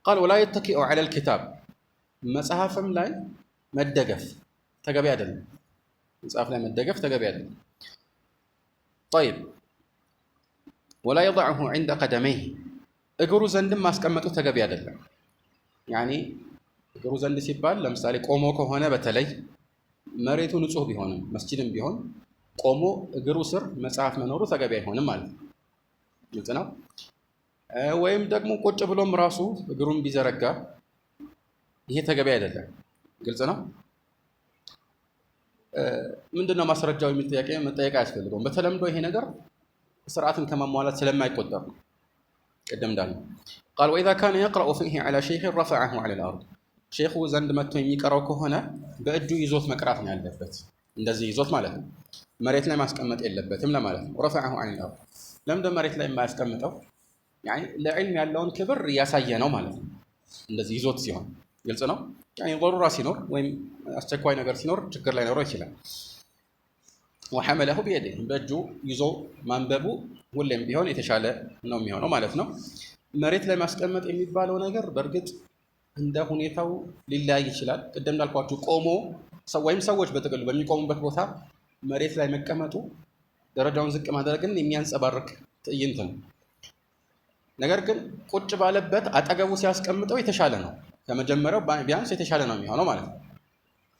ቃል ወላ የተኪኡ ዐለ ልኪታብ መጽሐፍም ላይ መደገፍ ተገቢ አይደለም። መጽሐፍ ላይ መደገፍ ተገቢ አይደለም። ጠይብ ወላ የضዐሁ ዐንደ ቀደመይህ እግሩ ዘንድም ማስቀመጡ ተገቢ አይደለም። ያኒ እግሩ ዘንድ ሲባል ለምሳሌ ቆሞ ከሆነ በተለይ መሬቱ ንጹህ ቢሆንም መስጂድም ቢሆን ቆሞ እግሩ ስር መጽሐፍ መኖሩ ተገቢ አይሆንም ማለት ነው። ግልጽ ነው። ወይም ደግሞ ቁጭ ብሎም ራሱ እግሩን ቢዘረጋ ይሄ ተገቢ አይደለም። ግልጽ ነው። ምንድነው ማስረጃው የሚል ጥያቄ መጠየቅ አያስፈልገውም። በተለምዶ ይሄ ነገር ስርዓትን ከማሟላት ስለማይቆጠር ነው። ቅድም እንዳልነው ቃል ወኢዛ ካነ የቅረኡ ፊህ ዐላ ሸይኽን ረፈዐሁ ዐለል አርድ ሼኹ ዘንድ መጥቶ የሚቀራው ከሆነ በእጁ ይዞት መቅራት ነው ያለበት። እንደዚህ ይዞት ማለት ነው። መሬት ላይ ማስቀመጥ የለበትም ለማለት ነው። ረፈዐሁ ዐለል አርድ ለምንድን መሬት ላይ የማያስቀምጠው? ያኒ ለዕልም ያለውን ክብር እያሳየ ነው ማለት ነው። እንደዚህ ይዞት ሲሆን ግልጽ ነው። ያኒ ضرورة ሲኖር ወይም አስቸኳይ ነገር ሲኖር ችግር ላይ ኖሮ ይችላል። ወሐመለሁ ቢየዲህ በእጁ ይዞ ማንበቡ ሁሌም ቢሆን የተሻለ ነው የሚሆነው ማለት ነው። መሬት ላይ ማስቀመጥ የሚባለው ነገር በእርግጥ እንደ ሁኔታው ሊለያይ ይችላል። ቅድም እንዳልኳችሁ ቆሞ ወይም ሰዎች በጥቅሉ በሚቆሙበት ቦታ መሬት ላይ መቀመጡ ደረጃውን ዝቅ ማድረግን የሚያንጸባርቅ ትዕይንት ነው። ነገር ግን ቁጭ ባለበት አጠገቡ ሲያስቀምጠው የተሻለ ነው። ከመጀመሪያው ቢያንስ የተሻለ ነው የሚሆነው ማለት ነው።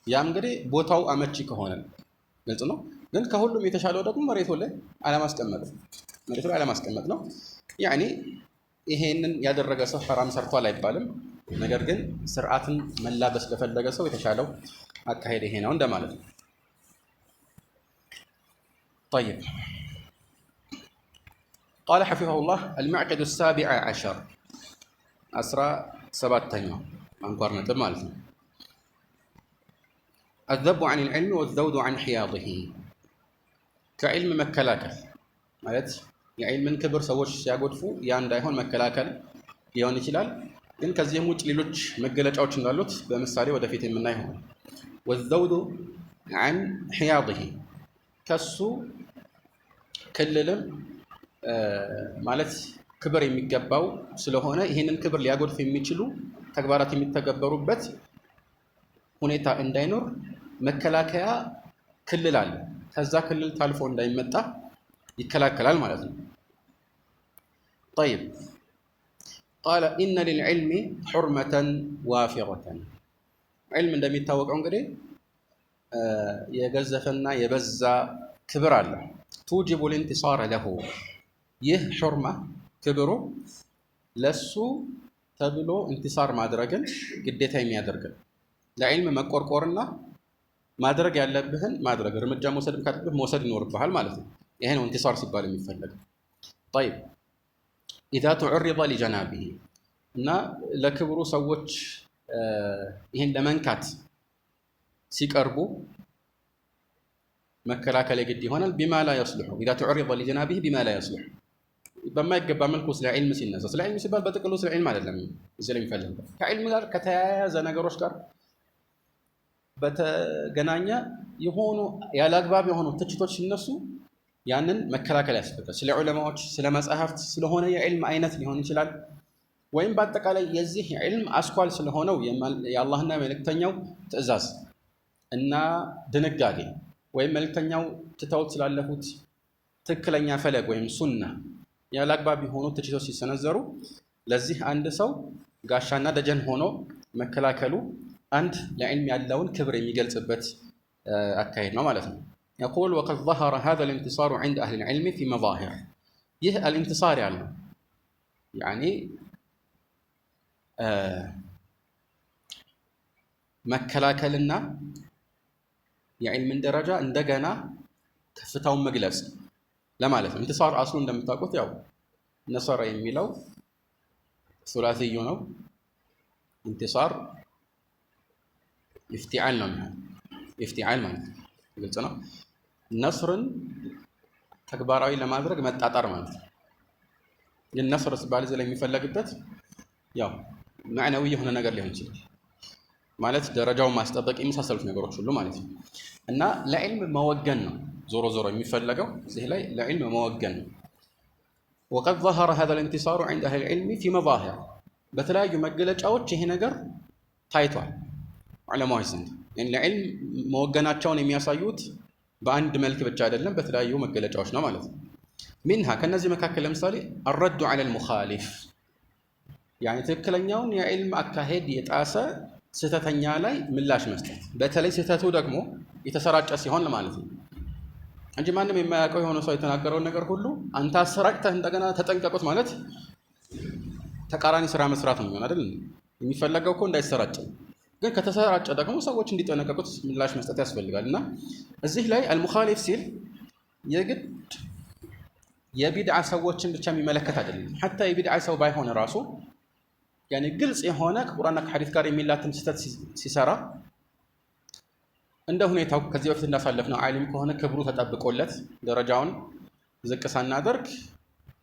ያም እንግዲህ ቦታው አመቺ ከሆነ ግልጽ ነው። ግን ከሁሉም የተሻለው ደግሞ መሬቱ ላይ አለማስቀመጥ ነው። ያኒ ይሄንን ያደረገ ሰው ሐራም ሰርቷል አይባልም። ነገር ግን ስርዓትን መላበስ ለፈለገ ሰው የተሻለው አካሄድ ይሄ ነው እንደማለት ነው። طيب قال حفظه الله المعقد السابع عشر 17ኛው አንኳር ነጥብ ማለት ነው። الذب عن العلم والذود عن حياضه ከዕልም መከላከል ማለት የዕልምን ክብር ሰዎች ሲያጎድፉ ያ እንዳይሆን መከላከል ሊሆን ይችላል። ግን ከዚህም ውጭ ሌሎች መገለጫዎች እንዳሉት በምሳሌ ወደፊት የምናየው ነው። والذود عن حياضه ከሱ ክልልም ማለት ክብር የሚገባው ስለሆነ ይህንን ክብር ሊያጎድፍ የሚችሉ ተግባራት የሚተገበሩበት ሁኔታ እንዳይኖር መከላከያ ክልል አለ። ከዛ ክልል ታልፎ እንዳይመጣ ይከላከላል ማለት ነው። طيب قال إن للعلم حرمة وافرة علم እንደሚታወቀው እንግዲህ የገዘፈና የበዛ ክብር አለ። توجب الانتصار له ይህ ሑርማ ክብሩ ለሱ ተብሎ እንቲሳር ማድረግን ግዴታ የሚያደርግ ለዕልም መቆርቆርና ማድረግ ያለብህን ማድረግ እርምጃ መውሰድም ካለብህ መውሰድ ይኖርብሃል ማለት ነው። ይሄ ነው እንቲሳር ሲባል የሚፈለገው። طيب إذا تعرض لجنابه እና ለክብሩ ሰዎች ይሄን ለመንካት ሲቀርቡ መከላከል የግድ ይሆናል። بما لا يصلح إذا تعرض لجنابه بما لا يصلح በማይገባ መልኩ ስለ ዒልም ሲነሳ ስለ ዒልም ሲባል በጥቅሉ ስለ ዒልም አይደለም እዚህ ላይ የሚፈልገው ከዒልም ጋር ከተያያዘ ነገሮች ጋር በተገናኘ የሆኑ ያለአግባብ የሆኑ ትችቶች ሲነሱ ያንን መከላከል ያስፈልጋል። ስለ ዑለማዎች ስለ መጻሕፍት ስለሆነ የዒልም አይነት ሊሆን ይችላል። ወይም በአጠቃላይ የዚህ ዒልም አስኳል ስለሆነው የአላህና መልእክተኛው ትእዛዝ እና ድንጋጌ ወይም መልእክተኛው ትተውት ስላለፉት ትክክለኛ ፈለግ ወይም ሱና ያለአግባብ የሆኑ ትችቶች ሲሰነዘሩ ለዚህ አንድ ሰው ጋሻና ደጀን ሆኖ መከላከሉ አንድ ለዕልም ያለውን ክብር የሚገልጽበት አካሄድ ነው ማለት ነው። يقول وقد ظهر هذا الانتصار عند أهل العلم في مظاهر ይህ الانتصار ያለው ያኒ መከላከልና የዕልምን ደረጃ እንደገና ከፍታውን መግለጽ ለማለት ነው። እንቲሳር አስሉ እንደምታውቁት ያው ነሰረ የሚለው ثلاثي ነው انتصار افتعال ነው افتعال ማለት ግልጽ ነው ነስርን ተግባራዊ ለማድረግ መጣጣር ማለት ነው ግን ነስር ሲባል እዚህ ላይ የሚፈለግበት ያው ማዕናዊ የሆነ ነገር ሊሆን ይችላል ማለት ደረጃውን ማስጠበቅ የሚሳሰሉት ነገሮች ሁሉ ማለት ነው እና ለዕልም መወገን ነው ዞሮ ዞሮ የሚፈለገው እዚህ ላይ ለዕልም መወገን ነው وقد ظهر هذا الانتصار عند أهل العلم في مظاهر በተለያዩ መገለጫዎች ይሄ ነገር ታይቷል ዑለማዎች ዘንድ يعني ለዕልም መወገናቸውን የሚያሳዩት በአንድ መልክ ብቻ አይደለም በተለያዩ መገለጫዎች ነው ማለት ነው منها ከነዚህ መካከል ለምሳሌ الرد على المخالف يعني ትክክለኛውን የዕልም አካሄድ የጣሰ ስህተተኛ ላይ ምላሽ መስጠት በተለይ ስህተቱ ደግሞ የተሰራጨ ሲሆን ማለት ነው እንጂ ማንም የማያውቀው የሆነ ሰው የተናገረው ነገር ሁሉ አንተ አሰራጭተህ እንደገና ተጠንቀቁት ማለት ተቃራኒ ስራ መስራት ነው አይደል የሚፈለገው እኮ እንዳይሰራጭ ግን ከተሰራጨ ደግሞ ሰዎች እንዲጠነቀቁት ምላሽ መስጠት ያስፈልጋልና እዚህ ላይ አልሙኻሊፍ ሲል የግድ የቢድዓ ሰዎችን ብቻ የሚመለከት አይደለም حتى የቢድዓ ሰው ባይሆን ራሱ يعني ግልጽ የሆነ ከቁርአንና ከሐዲስ ጋር የሚላተም ስህተት ሲሰራ እንደ ሁኔታው ከዚህ በፊት እንዳሳለፍነው ዓሊም ከሆነ ክብሩ ተጠብቆለት ደረጃውን ዝቅ ሳናደርግ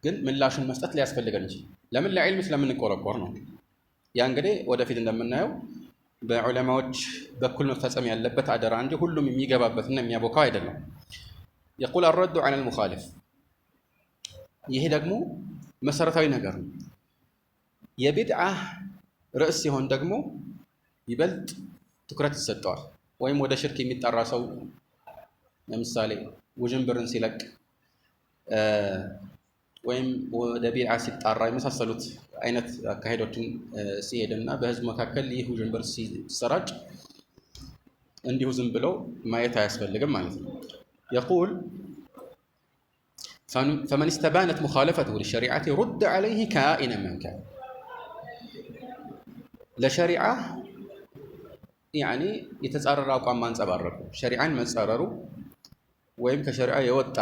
ግን ምላሽን መስጠት ሊያስፈልገን ይችላል ለምን ለዕልም ስለምንቆረቆር ነው ያ እንግዲህ ወደፊት እንደምናየው በዑለማዎች በኩል መፈጸም ያለበት አደራ እንጂ ሁሉም የሚገባበትና የሚያቦካው አይደለም يقول الرد على المخالف ይሄ ደግሞ መሰረታዊ ነገር ነው የቢድዓ ርዕስ ሲሆን ደግሞ ይበልጥ ትኩረት ይሰጠዋል ወይም ወደ ሽርክ የሚጣራ ሰው ለምሳሌ ውዥንብርን ሲለቅ ወይም ወደ ቢድዓ ሲጣራ የመሳሰሉት አይነት አካሄዶችን ሲሄድና በህዝብ መካከል ይህ ውዥንብር ሲሰራጭ እንዲሁ ዝም ብለው ማየት አያስፈልግም ማለት ነው يقول فمن استبانت مخالفته للشريعة رد عليه كائنا من كان ለሸሪዓ يعني የተጻረረ አቋም ማንጸባረቁ ሸሪዓን መጻረሩ ወይም ከሸሪዓ የወጣ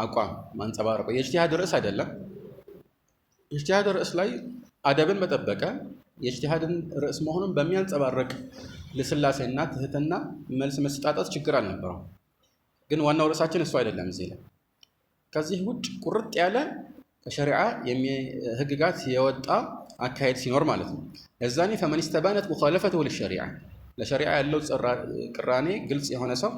አቋም ማንጸባረቁ የኢጅቲሃድ ርዕስ አይደለም የኢጅቲሃድ ርዕስ ላይ አደብን መጠበቀ የኢጅቲሃድን ርዕስ መሆኑን በሚያንጸባርቅ ለስላሴና ትህትና መልስ መስጣጣት ችግር አልነበረው ግን ዋናው ርዕሳችን እሱ አይደለም እዚህ ላይ ከዚህ ውጭ ቁርጥ ያለ ከሸሪዓ ህግጋት የወጣ አካሄድ ሲኖር ማለት ነው ለዛኔ فمن استبانت مخالفته للشريعة ለሸሪዓ ያለው ቅራኔ ግልጽ የሆነ ሰው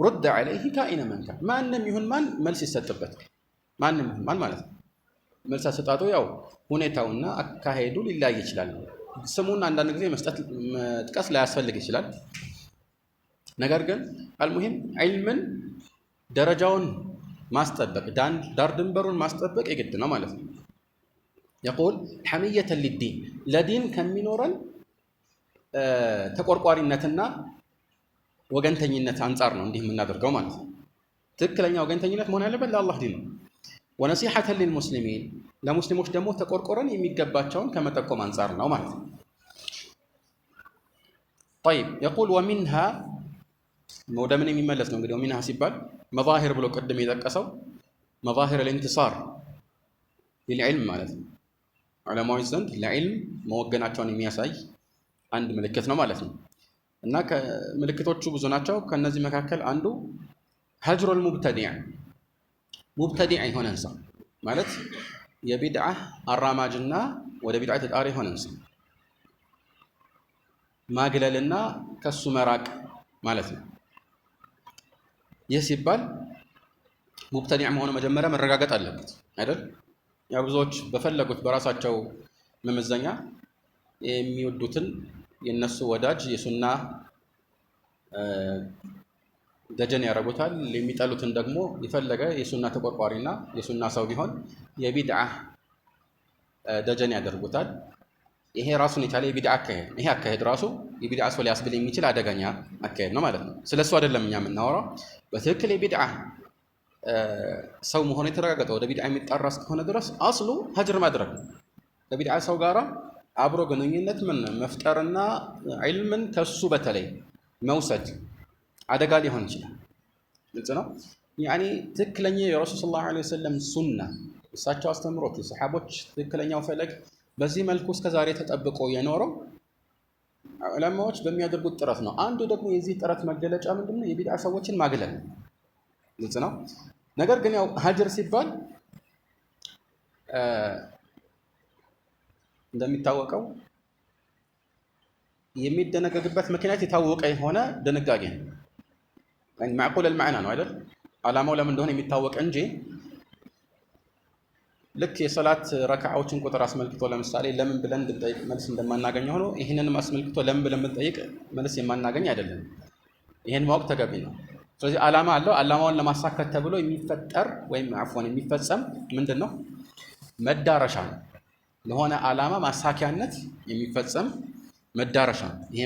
رد عليه كائنا من كان ማንም ይሁን ማን መልስ ይሰጥበት ማንም ይሁን ማን ማለት ነው መልስ አሰጣጡ ያው ሁኔታውና አካሄዱ ሊለያይ ይችላል ስሙን አንዳንድ ጊዜ መስጠት መጥቀስ ላያስፈልግ ይችላል ነገር ግን አልሙሂም ዒልምን ደረጃውን ማስጠበቅ ዳር ድንበሩን ማስጠበቅ የግድ ነው ማለት ነው يقول حمية للدين لدين ከሚኖረን ተቆርቋሪነትና ወገንተኝነት አንፃር ነው እንዲህ የምናደርገው ማለት ነው ትክክለኛ ወገንተኝነት መሆን ያለበት ለአላህ ዲን ነው ونصيحة للمسلمين ለሙስሊሞች ደግሞ ተቆርቆረን የሚገባቸውን ከመጠቆም አንፃር ነው ማለት ነው طيب يقول ومنها ወደ ምን የሚመለስ ነው እንግዲህ ومنها ሲባል መዛሂር ብሎ ቀደም የጠቀሰው መዛሂር الانتصار للعلم ማለት ነው ዑለማዎች ዘንድ ለዕልም መወገናቸውን የሚያሳይ አንድ ምልክት ነው ማለት ነው እና ከምልክቶቹ ብዙ ናቸው ከነዚህ መካከል አንዱ ሀጅሩል ሙብተዲዕ የሆነ ሰው ማለት የቢድዓ አራማጅና ወደ ቢድዓ ተጣሪ የሆነ ሰው ማግለልና ከሱ መራቅ ማለት ነው ይህ ሲባል ሙብተዲዕ መሆኑ መጀመሪያ መረጋገጥ አለበት አይደል ያ ብዙዎች በፈለጉት በራሳቸው መመዘኛ የሚወዱትን የነሱ ወዳጅ የሱና ደጀን ያረጉታል የሚጠሉትን ደግሞ የፈለገ የሱና ተቆርቋሪና የሱና ሰው ቢሆን የቢድዓ ደጀን ያደርጉታል ይሄ ራሱን የቻለ የቢድዓ አካሄድ ይሄ አካሄድ ራሱ የቢድዓ ሰው ሊያስብል የሚችል አደገኛ አካሄድ ነው ማለት ነው ስለሱ አይደለም እኛ የምናወራው በትክክል የቢድዓ ሰው መሆኑ የተረጋገጠ ወደ ቢድዓ የሚጣራ እስከሆነ ድረስ አስሉ ሀጅር ማድረግ ከቢድዓ ሰው ጋራ አብሮ ግንኙነት መፍጠርና ዒልምን ከሱ በተለይ መውሰድ አደጋ ሊሆን ይችላል ግልጽ ነው يعني ትክክለኛ የረሱል ሰለላሁ ዐለይሂ ወሰለም ሱና እሳቸው አስተምሮት የሰሃቦች ትክክለኛው ፈለግ በዚህ መልኩ እስከ ዛሬ ተጠብቆ የኖረው ዑለማዎች በሚያደርጉት ጥረት ነው። አንዱ ደግሞ የዚህ ጥረት መገለጫ ምንድነው? የቢድዓ ሰዎችን ማግለል ግልጽ ነው። ነገር ግን ያው ሀጅር ሲባል እንደሚታወቀው የሚደነገግበት ምክንያት የታወቀ የሆነ ድንጋጌ ነው። يعني معقول المعنى ነው አይደል? ዓላማው ለምን እንደሆነ የሚታወቅ እንጂ ልክ የሰላት ረካዓዎችን ቁጥር አስመልክቶ ለምሳሌ ለምን ብለን ብንጠይቅ መልስ እንደማናገኝ ሆኖ ይህንንም አስመልክቶ ለምን ብለን ብንጠይቅ መልስ የማናገኝ አይደለም። ይህን ማወቅ ተገቢ ነው። ስለዚህ ዓላማ አለው። ዓላማውን ለማሳካት ተብሎ የሚፈጠር ወይም አፍወን የሚፈጸም ምንድን ነው? መዳረሻ ነው። ለሆነ ዓላማ ማሳኪያነት የሚፈጸም መዳረሻ ነው። ይሄ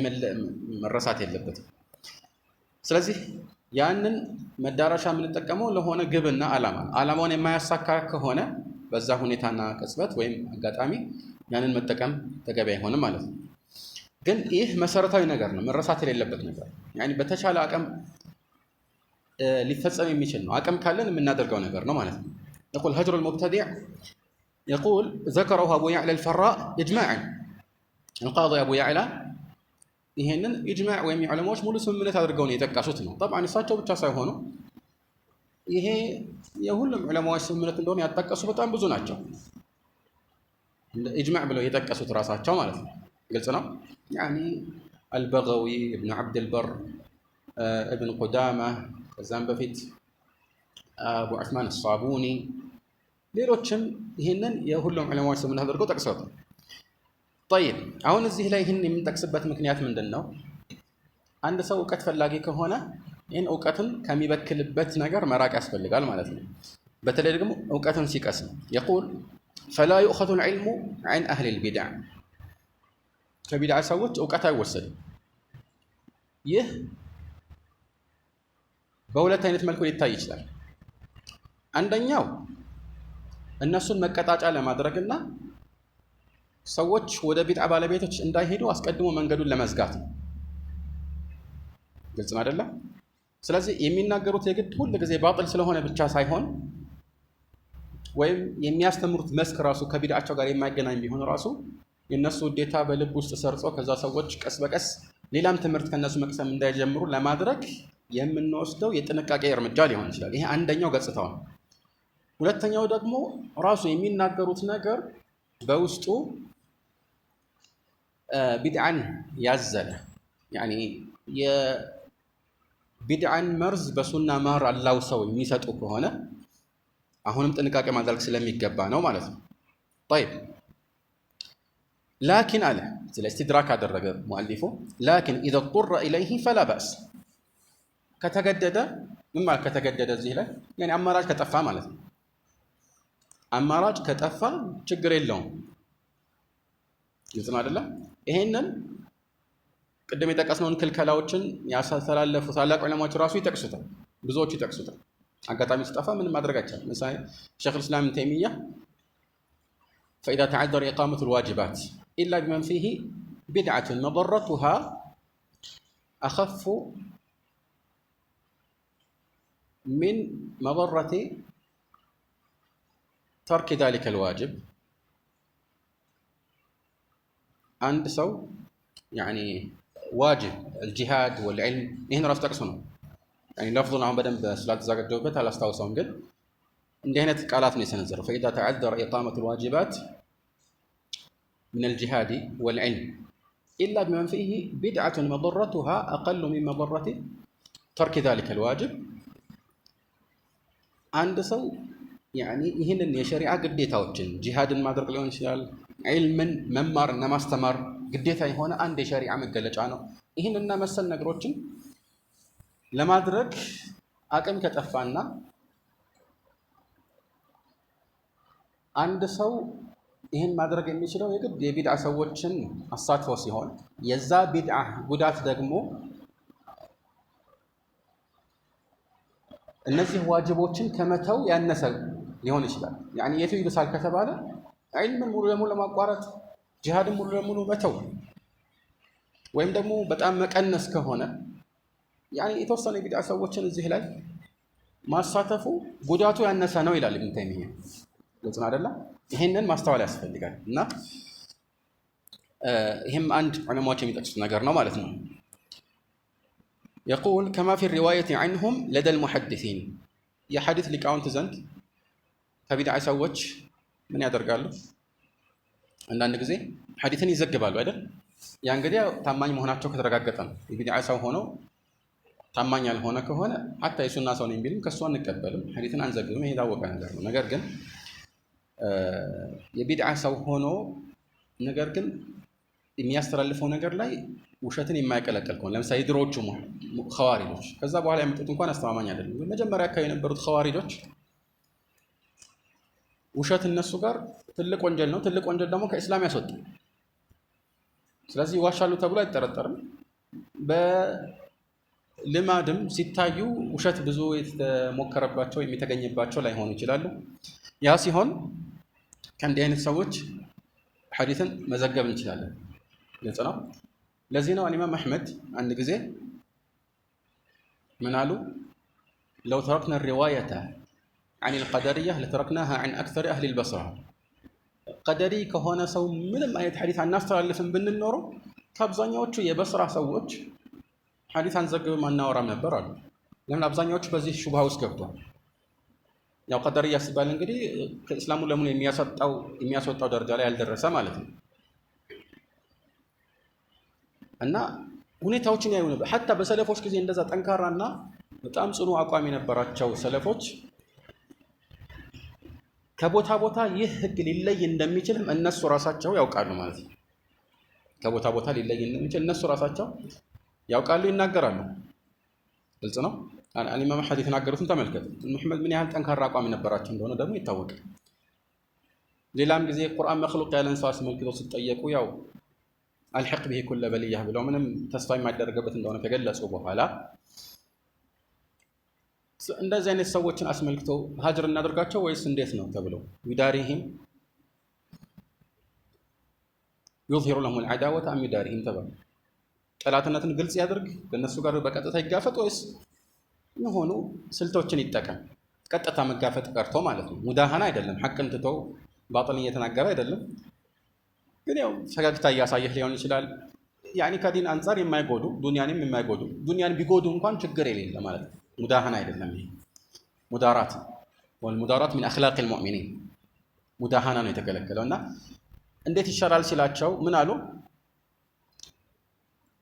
መረሳት የለበትም። ስለዚህ ያንን መዳረሻ የምንጠቀመው ለሆነ ግብና ዓላማ ነው። ዓላማውን የማያሳካ ከሆነ በዛ ሁኔታና ቅጽበት ወይም አጋጣሚ ያንን መጠቀም ተገቢ አይሆንም ማለት ነው። ግን ይህ መሰረታዊ ነገር ነው፣ መረሳት የሌለበት ነገር ያኒ በተቻለ አቅም ሊፈጸም የሚችል ነው። አቅም ካለን የምናደርገው ነገር ነው ማለት ነው። يقول هجر المبتدع يقول ذكره أبو يعلى الفراء إجماعا القاضي أبو يعلى ይሄንን ኢጅማዕ ወይም ዑለማዎች ሙሉ ስምምነት አድርገው ነው የጠቀሱት ነው። طبعا እሳቸው ብቻ ሳይሆኑ ይሄ የሁሉም ዑለማዎች ስምምነት እንደሆነ ያጠቀሱ በጣም ብዙ ናቸው። ኢጅማዕ ብለው የጠቀሱት ራሳቸው ማለት ነው። ግልጽ ነው። يعني البغوي ابن عبد البر ابن قدامة ከዛም በፊት አቡ ዑስማን الصابوني ሌሎችም ይሄንን የሁሉም ዑለማዎች ስምምነት አድርገው ጠቅሰውታል። طيب አሁን እዚህ ላይ ይህን የምንጠቅስበት ምክንያት ምንድነው? አንድ ሰው ዕውቀት ፈላጊ ከሆነ ይህን ዕውቀትን ከሚበክልበት ነገር መራቅ ያስፈልጋል ማለት ነው። በተለይ ደግሞ ዕውቀትን ሲቀስም يقول فلا يؤخذ العلم عن أهل البدع ከቢድዓ ሰዎች ዕውቀት አይወሰድም። ይህ በሁለት አይነት መልኩ ሊታይ ይችላል። አንደኛው እነሱን መቀጣጫ ለማድረግና ሰዎች ወደ ቢድዓ ባለቤቶች እንዳይሄዱ አስቀድሞ መንገዱን ለመዝጋት ነው። ግልጽ ነው አይደለም? ስለዚህ የሚናገሩት የግድ ሁሉ ጊዜ ባጥል ስለሆነ ብቻ ሳይሆን ወይም የሚያስተምሩት መስክ ራሱ ከቢድዓቸው ጋር የማይገናኝ ቢሆን ራሱ የነሱ ውዴታ በልብ ውስጥ ሰርጾ ከዛ ሰዎች ቀስ በቀስ ሌላም ትምህርት ከነሱ መቅሰም እንዳይጀምሩ ለማድረግ የምንወስደው የጥንቃቄ እርምጃ ሊሆን ይችላል። ይሄ አንደኛው ገጽታው ነው። ሁለተኛው ደግሞ ራሱ የሚናገሩት ነገር በውስጡ ቢድዓን ያዘለ ያኒ የቢድዓን መርዝ በሱና ማር አላውሰው የሚሰጡ ከሆነ አሁንም ጥንቃቄ ማድረግ ስለሚገባ ነው ማለት ነው። طيب لكن አለ ስለዚህ استدراك አደረገ ሙአሊፉ لكن اذا اضطر اليه فلا باس ከተገደደ ምን ማለት ከተገደደ እዚህ ላይ ያኒ አማራጭ ከጠፋ ማለት ነው። አማራጭ ከጠፋ ችግር የለውም። ግልጽ ነው አይደለም? ይሄንን ቅድም የጠቀስነውን ክልከላዎችን ያስተላለፉ ታላቅ ዑለማዎች ራሱ ይጠቅሱታል፣ ብዙዎች ይጠቅሱታል። አጋጣሚ ሲጠፋ ምንም ማድረግ አይቻልም። ለምሳሌ ሸይኽ الإسلام ابن تيمية فإذا تعذر إقامة الواجبات إلا بمن فيه بدعة مضرتها أخف من مضرة ترك ذلك الواجب عند سو يعني واجب الجهاد والعلم هنا راس تقسمه يعني لفظنا عم بدن بسلات زاق الجوبت على استوصون قل عندي هنا قالات نسنزر فإذا تعذر إقامة الواجبات من الجهاد والعلم إلا بمن فيه بدعة مضرتها أقل من مضرة ترك ذلك الواجب عند سو يعني ይህንን የሸሪዓ ግዴታዎችን ጂሃድን ማድረግ ሊሆን ይችላል፣ ዒልምን መማርና ማስተማር ግዴታ የሆነ አንድ የሸሪዓ መገለጫ ነው። ይህንና መሰል ነገሮችን ለማድረግ አቅም ከጠፋና አንድ ሰው ይህን ማድረግ የሚችለው የግድ የቢድዓ ሰዎችን አሳትፎ ሲሆን የዛ ቢድዓ ጉዳት ደግሞ እነዚህ ዋጅቦችን ከመተው ያነሰ ሊሆን ይችላል። ያኒ የቱ ይልሳል ከተባለ ዒልምን ሙሉ ለሙሉ ለማቋረጥ ጂሃድን ሙሉ ለሙሉ መተው ወይም ደግሞ በጣም መቀነስ ከሆነ ያኒ የተወሰኑ የቢድዓ ሰዎችን እዚህ ላይ ማሳተፉ ጉዳቱ ያነሰ ነው ይላል ኢብኑ ተይሚያ። ግልጽ ነው አይደል? ይሄንን ማስተዋል ያስፈልጋል እና ይህም አንድ ዑለማዎች የሚጠቅሱት ነገር ነው ማለት ነው። يقول كما في الرواية عنهم لدى المحدثين የሐዲስ ሊቃውንት ዘንድ ከቢድዓ ሰዎች ምን ያደርጋሉ? አንዳንድ ጊዜ ሐዲስን ይዘግባሉ አይደል? ያ እንግዲህ ታማኝ መሆናቸው ከተረጋገጠ ነው። የቢድዓ ሰው ሆኖ ታማኝ ያልሆነ ከሆነ ሐታ የሱና ሰው ነኝ ቢልም ከሱ አንቀበልም፣ ሐዲስን አንዘግብም። ይሄ የታወቀ ነገር ነው። ነገር ግን የቢድዓ ሰው ሆኖ ነገር ግን የሚያስተላልፈው ነገር ላይ ውሸትን የማይቀላቀል ከሆነ ለምሳሌ ድሮዎቹ ኸዋሪጆች ከዛ በኋላ ያመጡት እንኳን አስተማማኝ አይደለም። መጀመሪያ አካባቢ የነበሩት ኸዋሪጆች ውሸት እነሱ ጋር ትልቅ ወንጀል ነው። ትልቅ ወንጀል ደግሞ ከእስላም ያስወጣል። ስለዚህ ይዋሻሉ ተብሎ አይጠረጠርም። በልማድም ሲታዩ ውሸት ብዙ የተሞከረባቸው የሚተገኝባቸው ላይሆኑ ይችላሉ። ያ ሲሆን ከእንዲህ አይነት ሰዎች ሐዲስን መዘገብ እንችላለን። ግልጽ ነው። ለዚህ ነው ኢማም አሕመድ አንድ ጊዜ ምን አሉ? ለው ተረክና ሪዋየተ عن القدرية لتركناها عن أكثر أهل البصرة ቀደሪ ከሆነ ሰው ምንም አይነት ሐዲስ አናስተላልፍም ብንል ኖሮ ከአብዛኛዎቹ የበስራ ሰዎች ሐዲስ አንዘግብም አናወራም ነበር አሉ። ለምን? አብዛኛዎቹ በዚህ ሹብሃ ውስጥ ገብቷል። ያው ቀደርያ ሲባል እንግዲህ ከእስላሙ ለምን የሚያስወጣው ደረጃ ላይ ያልደረሰ ማለት ነው። እና ሁኔታዎችን ያዩ ነበር። ሐታ በሰለፎች ጊዜ እንደዛ ጠንካራና በጣም ጽኑ አቋም የነበራቸው ሰለፎች ከቦታ ቦታ ይህ ህግ ሊለይ እንደሚችልም እነሱ ራሳቸው ያውቃሉ ማለት ነው። ከቦታ ቦታ ሊለይ እንደሚችል እነሱ ራሳቸው ያውቃሉ፣ ይናገራሉ። ግልጽ ነው። ኢማም አሕመድ የተናገሩትን ተመልከቱ። ሙሐመድ ምን ያህል ጠንካራ አቋም የነበራቸው እንደሆነ ደግሞ ይታወቃል። ሌላም ጊዜ ቁርአን መክሉቅ ያለን ሰው አስመልክቶ ሲጠየቁ ያው አልሐቅ ቢሂ ኩለ በልያህ ብለው ምንም ተስፋ የማይደረግበት እንደሆነ ከገለጹ በኋላ እንደዚህ አይነት ሰዎችን አስመልክቶ ሀጅር እናደርጋቸው ወይስ እንዴት ነው ተብለው ዩዳሪሂም ዩዝሂሩ ለሁም አልዓዳወተ አም ዩዳሪሂም ተባሉ። ጠላትነትን ግልጽ ያድርግ፣ ከእነሱ ጋር በቀጥታ ይጋፈጥ ወይስ የሆኑ ስልቶችን ይጠቀም? ቀጥታ መጋፈጥ ቀርቶ ማለት ነው። ሙዳሃና አይደለም፣ ሐቅን ትቶ ባጥልን እየተናገረ አይደለም። ግን ያው ፈገግታ እያሳየህ ሊሆን ይችላል። ያኒ ከዲን አንፃር የማይጎዱ ዱንያንም የማይጎዱ ዱንያን ቢጎዱ እንኳን ችግር የሌለ ማለት ነው። ሙዳሃና አይደለም ይሄ ሙዳራት ወልሙዳራት ሚን አኽላቅ አልሙእሚኒን ሙዳሃና ነው የተከለከለው። እና እንዴት ይሻላል ሲላቸው ምን አሉ?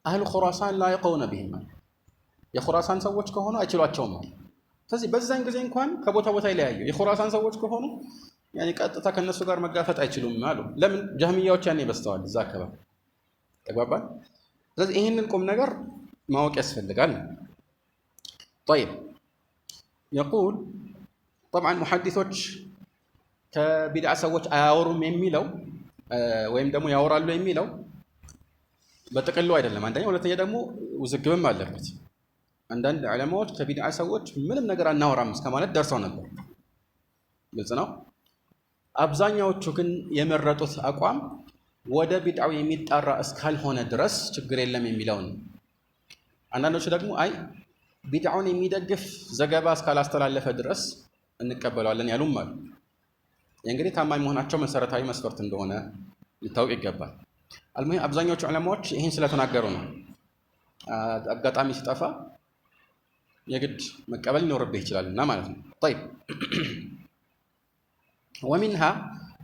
አህሉ ኹራሳን ላ የቀውነ ቢሂም፣ የኹራሳን ሰዎች ከሆኑ አይችሏቸውም። ስለዚህ በዛን ጊዜ እንኳን ከቦታ ቦታ ይለያዩ የኹራሳን ሰዎች ከሆኑ ያኔ ቀጥታ ከነሱ ጋር መጋፈጥ አይችሉም አሉ። ለምን? ጀህሚያዎች ያኔ በስተዋል እዛ አካባቢ። ተግባባን። ስለዚህ ይህንን ቁም ነገር ማወቅ ያስፈልጋል። طيب يقول طبعا محدثዎች ከቢድዓ ሰዎች አያወሩም የሚለው ወይም ደግሞ ያወራሉ የሚለው በጥቅሉ አይደለም። አንደኛ፣ ሁለተኛ ደግሞ ውዝግብም አለበት። አንዳንድ ዑለማዎች ከቢድዓ ሰዎች ምንም ነገር አናወራም እስከማለት ደርሰው ነበር። ግልጽ ነው። አብዛኛዎቹ ግን የመረጡት አቋም ወደ ቢድዓው የሚጣራ እስካልሆነ ድረስ ችግር የለም የሚለውን። አንዳንዶቹ ደግሞ አይ ቢድዓውን የሚደግፍ ዘገባ እስካላስተላለፈ ድረስ እንቀበለዋለን ያሉም አሉ። እንግዲህ ታማኝ መሆናቸው መሰረታዊ መስፈርት እንደሆነ ሊታወቅ ይገባል። አልሙሂም አብዛኛዎቹ ዑለማዎች ይህን ስለተናገሩ ነው። አጋጣሚ ሲጠፋ የግድ መቀበል ሊኖርብህ ይችላልና ማለት ነው። طيب ومنها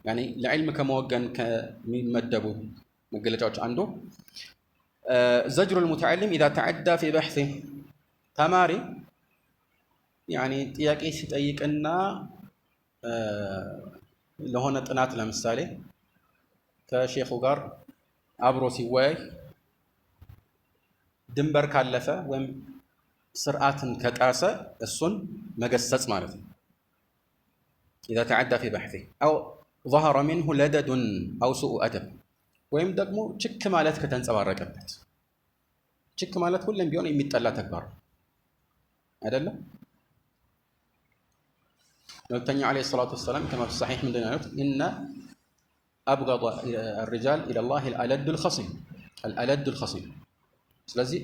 يعني ለዕልም ከመወገን ከሚመደቡ መገለጫዎች አንዱ زجر المتعلم إذا تعدى في بحثه ተማሪ ያኒ ጥያቄ ሲጠይቅና ለሆነ ጥናት ለምሳሌ ከሼኹ ጋር አብሮ ሲወያይ ድንበር ካለፈ ወይም ስርዓትን ከጣሰ እሱን መገሰጽ ማለት ነው። إذا تعدى في بحثه أو ظهر منه لدد أو سوء أدب ወይም ደግሞ ችክ ማለት ከተንጸባረቀበት። ችክ ማለት ሁሌም ቢሆን የሚጠላ ተግባር አይደለም። መልእክተኛው ዓለይሂ ሰላቱ ወሰላም ከማ ፊ ሰሒሕ ምንድን ነው ያሉት? ኢነ አብገደ አልሪጃል ኢለላህ አልአለዱል ኸሲም፣ አልአለዱል ኸሲም። ስለዚህ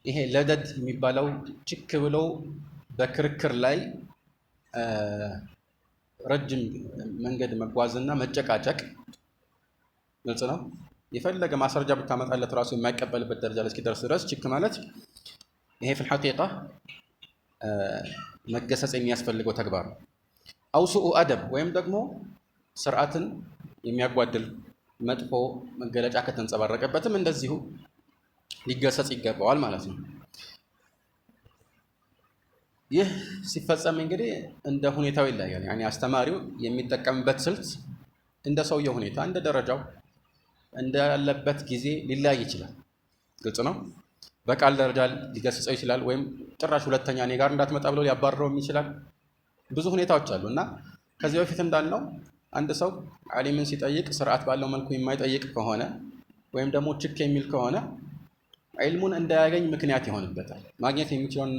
ይሄ ለደድ የሚባለው ችክ ብለው በክርክር ላይ ረጅም መንገድ መጓዝና መጨቃጨቅ፣ ግልጽ ነው። የፈለገ ማስረጃ ብታመጣለት ራሱ የማይቀበልበት ደረጃ ላይ እስኪደርስ ድረስ ችክ ማለት ይሄ في الحقيقة መገሰጽ የሚያስፈልገው ተግባር ነው። አው ሱኡ አደብ ወይም ደግሞ ስርዓትን የሚያጓድል መጥፎ መገለጫ ከተንጸባረቀበትም እንደዚሁ ሊገሰጽ ይገባዋል ማለት ነው። ይህ ሲፈጸም እንግዲህ እንደ ሁኔታው ይለያያል። ያኒ አስተማሪው የሚጠቀምበት ስልት እንደ ሰውየው ሁኔታ፣ እንደ ደረጃው፣ እንዳለበት ጊዜ ሊለያይ ይችላል። ግልጽ ነው። በቃል ደረጃ ሊገስጸው ይችላል፣ ወይም ጭራሽ ሁለተኛ እኔ ጋር እንዳትመጣ ብሎ ሊያባርረው ይችላል። ብዙ ሁኔታዎች አሉ እና ከዚህ በፊት እንዳልነው አንድ ሰው ዓሊምን ሲጠይቅ ስርዓት ባለው መልኩ የማይጠይቅ ከሆነ ወይም ደግሞ ችክ የሚል ከሆነ ዒልሙን እንዳያገኝ ምክንያት ይሆንበታል። ማግኘት የሚችለውን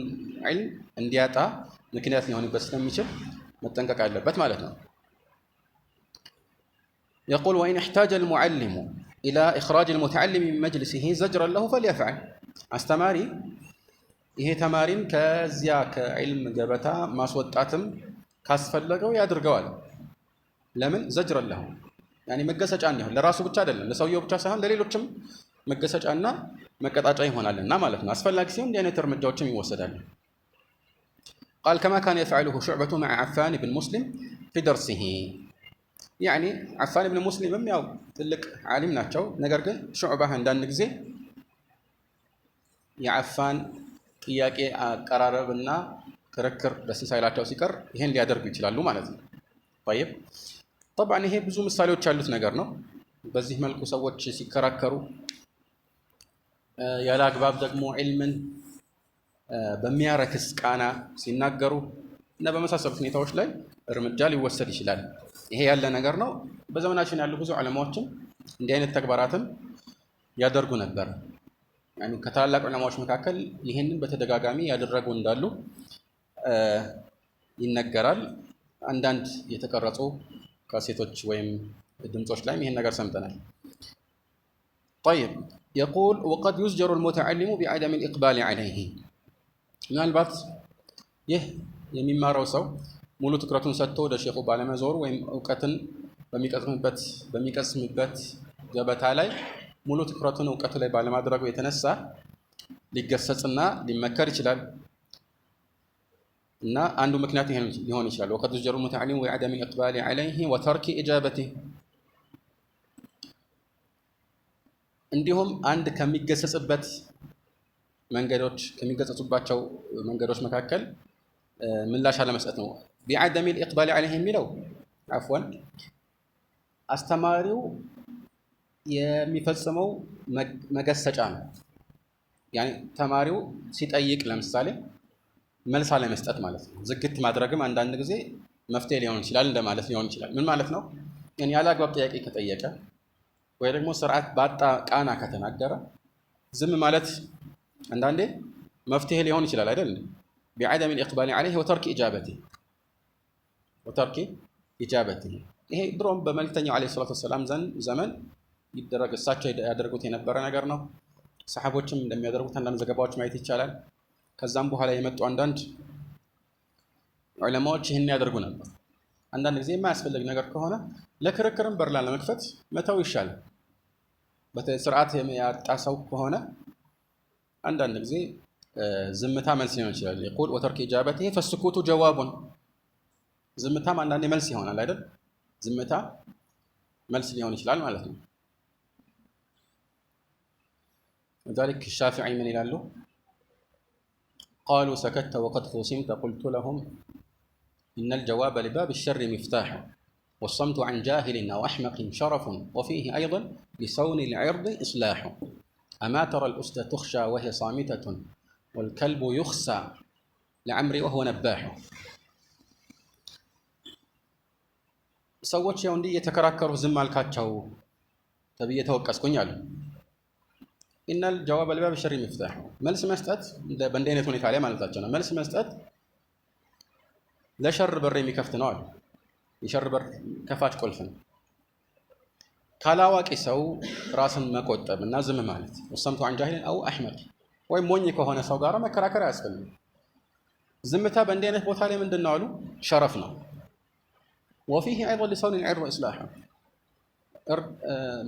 ዒልም እንዲያጣ ምክንያት ሊሆንበት ስለሚችል መጠንቀቅ አለበት ማለት ነው። يقول وإن احتاج المعلم إلى إخراج المتعلم من مجلسه زجرا له فليفعل. አስተማሪ ይሄ ተማሪን ከዚያ ከዒልም ገበታ ማስወጣትም ካስፈለገው ያድርገዋል። ለምን? ዘጅረን ለሁ ያኒ መገሰጫ ነው። ለራሱ ብቻ አይደለም፣ ለሰውየው ብቻ ሳይሆን ለሌሎችም መገሰጫና መቀጣጫ ይሆናልና ማለት ነው። አስፈላጊ ሲሆን እንዲህ አይነት እርምጃዎችም ይወሰዳሉ። قال كما كان يفعله شعبة مع عفان بن مسلم في درسه. يعني عفان بن مسلم ያው ትልቅ ዓሊም ናቸው። ነገር ግን ሹዕባ አንዳንድ ጊዜ የዓፋን ጥያቄ አቀራረብና ክርክር ደስ ሳይላቸው ሲቀር ይሄን ሊያደርጉ ይችላሉ ማለት ነው። طيب طبعا ይሄ ብዙ ምሳሌዎች ያሉት ነገር ነው። በዚህ መልኩ ሰዎች ሲከራከሩ ያለ አግባብ ደግሞ ዒልምን በሚያረክስ ቃና ሲናገሩ እና በመሳሰሉት ሁኔታዎች ላይ እርምጃ ሊወሰድ ይችላል። ይሄ ያለ ነገር ነው። በዘመናችን ያሉ ብዙ ዑለማዎችም እንዲህ አይነት ተግባራትን ያደርጉ ነበር። ያኒ ከታላላቅ ዑለማዎች መካከል ይህንን በተደጋጋሚ ያደረጉ እንዳሉ ይነገራል። አንዳንድ የተቀረጹ ካሴቶች ወይም ድምጾች ላይም ይሄን ነገር ሰምተናል። طيب يقول وقد يزجر المتعلم بعدم الإقبال عليه. ምናልባት ይህ የሚማረው ሰው ሙሉ ትኩረቱን ሰጥቶ ወደ ሼኹ ባለመዞሩ ወይም እውቀትን በሚቀስምበት ገበታ ላይ ሙሉ ትኩረቱን እውቀቱ ላይ ባለማድረጉ የተነሳ ሊገሰጽና ሊመከር ይችላል። እና አንዱ ምክንያት ይሄን ሊሆን ይችላል። وقد يزجر المتعلم بعدم الإقبال عليه وترك إجابته. እንዲሁም አንድ ከሚገሰጽበት መንገዶች ከሚገሰጹባቸው መንገዶች መካከል ምላሽ አለመስጠት ነው። بعدم الإقبال عليه የሚለው عفوا አስተማሪው የሚፈጽመው መገሰጫ ነው። ያኒ ተማሪው ሲጠይቅ ለምሳሌ መልስ አለመስጠት ማለት ነው። ዝግት ማድረግም አንዳንድ ጊዜ መፍትሄ ሊሆን ይችላል እንደማለት ሊሆን ይችላል። ምን ማለት ነው? ያኒ ያለ አግባብ ጥያቄ ከጠየቀ ወይ ደግሞ ስርዓት ባጣ ቃና ከተናገረ ዝም ማለት አንዳንዴ መፍትሄ ሊሆን ይችላል አይደል? بعدم الإقبال عليه وترك إجابته. ይሄ ድሮም በመልእክተኛው ዓለይሂ ሰላቱ ወሰላም ዘመን ይደረግ እሳቸው ያደርጉት የነበረ ነገር ነው። ሰሐቦችም እንደሚያደርጉት አንዳንድ ዘገባዎች ማየት ይቻላል። ከዛም በኋላ የመጡ አንዳንድ ዑለማዎች ይህን ያደርጉ ነበር። አንዳንድ ጊዜ የማያስፈልግ ነገር ከሆነ ለክርክርም በር ለመክፈት መተው ይሻላል። በተለይ ስርዓት ያጣ ሰው ከሆነ አንዳንድ ጊዜ ዝምታ መልስ ሊሆን ይችላል። يقول وترك إجابته فالسكوت جواب. ዝምታም አንዳንዴ መልስ ይሆናል አይደል? ዝምታ መልስ ሊሆን ይችላል ማለት ነው። ذلك الشافعي من ይላሉ قالوا سكت وقد خصمت قلت لهم إن الجواب لباب الشر مفتاح والصمت عن جاهل أو أحمق شرف وفيه أيضا لصون العرض إصلاح أما ترى الأسد تخشى وهي صامتة والكلب يخسى لعمري وهو نباح. ሰዎች ያው እንዲህ የተከራከሩ ዝም አልካቸው ተብዬ ተወቀስኩኝ አሉ። ኢነል ጀዋብ ለባብ ሸሪ መፍታህ መልስ መስጠት በእንዲህ አይነት ሁኔታ ላይ ማለታቸው ነው። መልስ መስጠት ለሸር በር የሚከፍት ነው አሉ። የሸር በር ከፋች ቁልፍ ነው። ካላዋቂ ሰው ራስን መቆጠብ እና ዝም ማለት ወሰምቱ عن جاهل او احمق ወይም ሞኝ ከሆነ ሰው ጋር መከራከር አያስፈልግም። ዝምታ በእንዲህ አይነት ቦታ ላይ ምንድን ነው አሉ? ሸረፍ ነው። وفيه ايضا لصون العرض اصلاح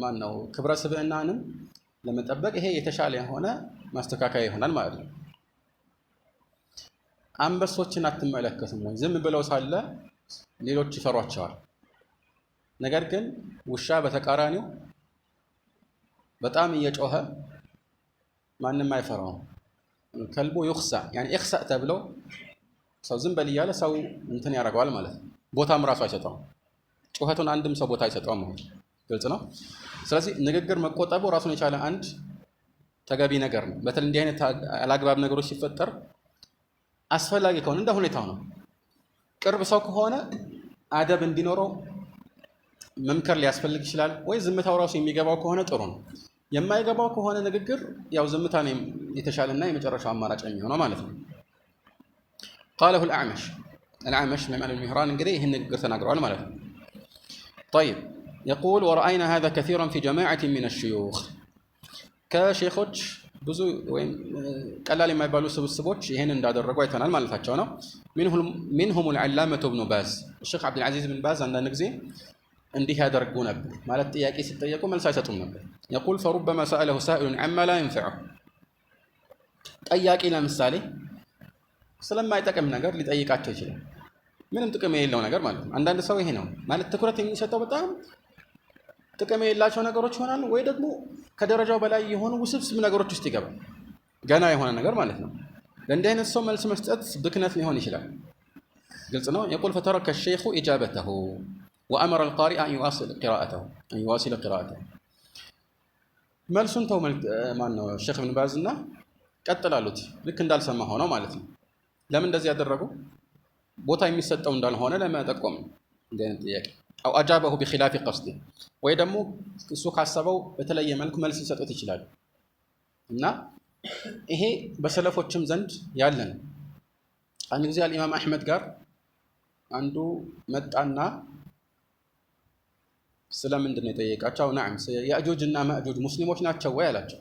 ማን ነው ክብረ ስብዕናንም ለመጠበቅ ይሄ የተሻለ የሆነ ማስተካከያ ይሆናል ማለት ነው። አንበሶችን አትመለከቱም ወይ? ዝም ብለው ሳለ ሌሎች ይፈሯቸዋል። ነገር ግን ውሻ በተቃራኒው በጣም እየጮኸ ማንም አይፈራውም። ከልቡ ይኽሳ ያኒ ኢኽሳ ተብለው ሰው ዝም በል እያለ ሰው እንትን ያደርገዋል ማለት ነው። ቦታም ራሱ አይሰጠውም። ጩኸቱን አንድም ሰው ቦታ አይሰጠውም ማለት ግልጽ ነው። ስለዚህ ንግግር መቆጠቡ ራሱን የቻለ አንድ ተገቢ ነገር ነው። በተለይ እንዲህ አይነት አላግባብ ነገሮች ሲፈጠር አስፈላጊ ከሆነ እንደ ሁኔታው ነው። ቅርብ ሰው ከሆነ አደብ እንዲኖረው መምከር ሊያስፈልግ ይችላል። ወይ ዝምታው ራሱ የሚገባው ከሆነ ጥሩ ነው። የማይገባው ከሆነ ንግግር ያው ዝምታ ነው የተሻለና የመጨረሻው አማራጭ የሚሆነው ማለት ነው። قاله الأعمش سليمان بن مهران እንግዲህ ይህን ንግግር ተናግረዋል ማለት ነው። طيب يقول ورأينا هذا كثيرا في جماعة من الشيوخ ከሼኾች ብዙ ወይም ቀላል የማይባሉ ስብስቦች ይሄን እንዳደረጉ አይተናል ማለታቸው ነው። منهم العلامة ابن باز الشيخ عبد العزيز بن باز አንዳንድ ጊዜ እንዲህ ያደርጉ ነበር ማለት ጥያቄ ሲጠየቁ መልስ አይሰጡም ነበር። يقول فربما سأله سائل عما لا ينفعه ጠያቂ ለምሳሌ ስለማይጠቅም ነገር ሊጠይቃቸው ይችላል። ምንም ጥቅም የሌለው ነገር ማለት ነው። አንዳንድ ሰው ይሄ ነው ማለት ትኩረት የሚሰጠው በጣም ጥቅም የሌላቸው ነገሮች ይሆናሉ፣ ወይ ደግሞ ከደረጃው በላይ የሆኑ ውስብስብ ነገሮች ውስጥ ይገባል። ገና የሆነ ነገር ማለት ነው። ለእንዲህ አይነት ሰው መልስ መስጠት ብክነት ሊሆን ይችላል። ግልጽ ነው። يقول فترك الشيخ إجابته وأمر القارئ أن يواصل قراءته መልሱን ተው ማን ነው ሼኽ ኢብኑ ባዝ እና ቀጥላሉት ልክ እንዳልሰማ ሆነው ማለት ነው። ለምን እንደዚህ ያደረጉ? ቦታ የሚሰጠው እንዳልሆነ ለመጠቆም እንደ አይነት ጥያቄ አው አጃበሁ بخلاف قصده ወይ ደግሞ እሱ ካሰበው በተለየ መልኩ መልስ ሊሰጡት ይችላል። እና ይሄ በሰለፎችም ዘንድ ያለ ነው። አንድ ጊዜ አልኢማም አሕመድ ጋር አንዱ መጣና ስለምንድን ነው የጠየቃቸው? ነዓም ያእጁጅ እና ማእጁጅ ሙስሊሞች ናቸው ወይ አላቸው።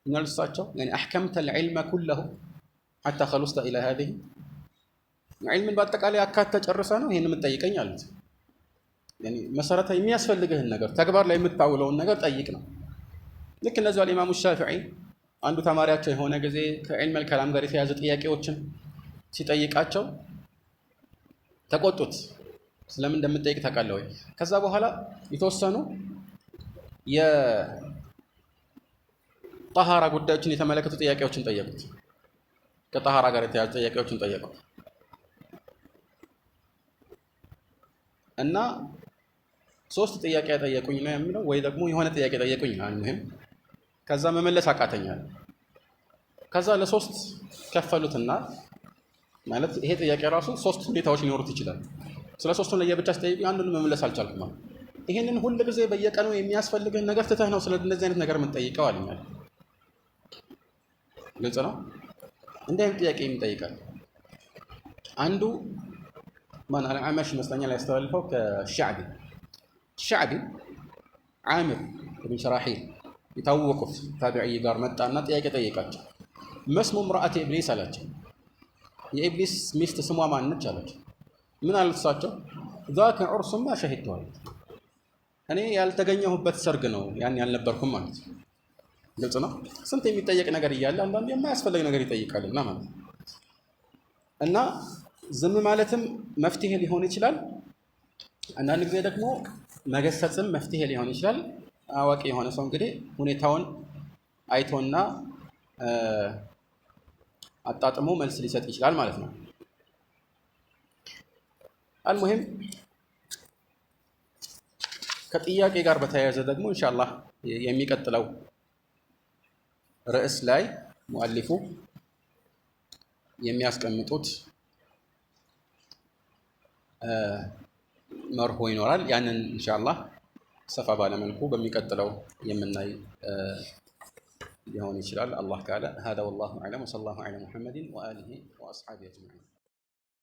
እናልሳቸው يعني احكمت العلم كله حتى خلصت الى هذه علምን በአጠቃላይ አካተ ጨርሰ ነው ይሄን የምትጠይቀኝ አሉት። يعني መሰረታዊ የሚያስፈልግህን ነገር ተግባር ላይ የምታውለውን ነገር ጠይቅ ነው። ልክ እነዚሁ አልኢማሙ ሻፊዒ አንዱ ተማሪያቸው የሆነ ጊዜ ከዕልም ከላም ጋር የተያዘ ጥያቄዎችን ሲጠይቃቸው ተቆጡት። ስለምን እንደምትጠይቅ ታውቃለህ ወይ? ከዛ በኋላ የተወሰኑ የጣሃራ ጉዳዮችን የተመለከቱ ጥያቄዎችን ጠየቁት። ከጣሃራ ጋር የተያዙ ጥያቄዎችን ጠየቁት እና ሶስት ጥያቄ ጠየቁኝ ነው የሚለው ወይ ደግሞ የሆነ ጥያቄ ጠየቁኝ አንሁም ከዛ መመለስ አቃተኛል። ከዛ ለሶስት ከፈሉትና ማለት ይሄ ጥያቄ ራሱ ሶስት ሁኔታዎች ሊኖሩት ይችላል። ስለ ሶስቱን ለየብቻ ሲጠይቁ አንዱን መመለስ አልቻልኩም ማለት ይሄንን ሁሉ ጊዜ በየቀኑ የሚያስፈልግህን ነገር ትተህ ነው ስለ እንደዚህ አይነት ነገር የምትጠይቀው አለኛል። ግልጽ ነው። እንደ አይነት ጥያቄ የሚጠይቃል አንዱ ማን አልዓመሽ መስለኛል ያስተላልፈው ከሻዕቢ ዓምር ኢብኑ ሸራሒል የታወቁት ታቢዒ ጋር መጣና ጥያቄ ጠየቃቸው። መስሙ ምርአት ኢብሊስ አላቸው። የኢብሊስ ሚስት ስሟ ማን ነች አላቸው። ምን አሉት እሳቸው? ذاك عرس ما شهدته እኔ ያልተገኘሁበት ሰርግ ነው ያን ያልነበርኩም ማለት ነው። ግልጽ ነው። ስንት የሚጠየቅ ነገር እያለ አንዳንዴ የማያስፈልግ ነገር ይጠይቃልና ማለት ነው። እና ዝም ማለትም መፍትሄ ሊሆን ይችላል። አንዳንድ ጊዜ ደግሞ መገሰጽም መፍትሄ ሊሆን ይችላል። አዋቂ የሆነ ሰው እንግዲህ ሁኔታውን አይቶና አጣጥሞ መልስ ሊሰጥ ይችላል ማለት ነው። አልሙሂም ከጥያቄ ጋር በተያያዘ ደግሞ ኢንሻአላህ የሚቀጥለው ርዕስ ላይ ሙአሊፉ የሚያስቀምጡት መርሆ ይኖራል። ያንን ኢንሻአላህ ሰፋ ባለ መልኩ በሚቀጥለው የምናይ ሊሆን ይችላል አላህ ካለ። هذا والله اعلم وصلى الله على محمد واله واصحابه اجمعين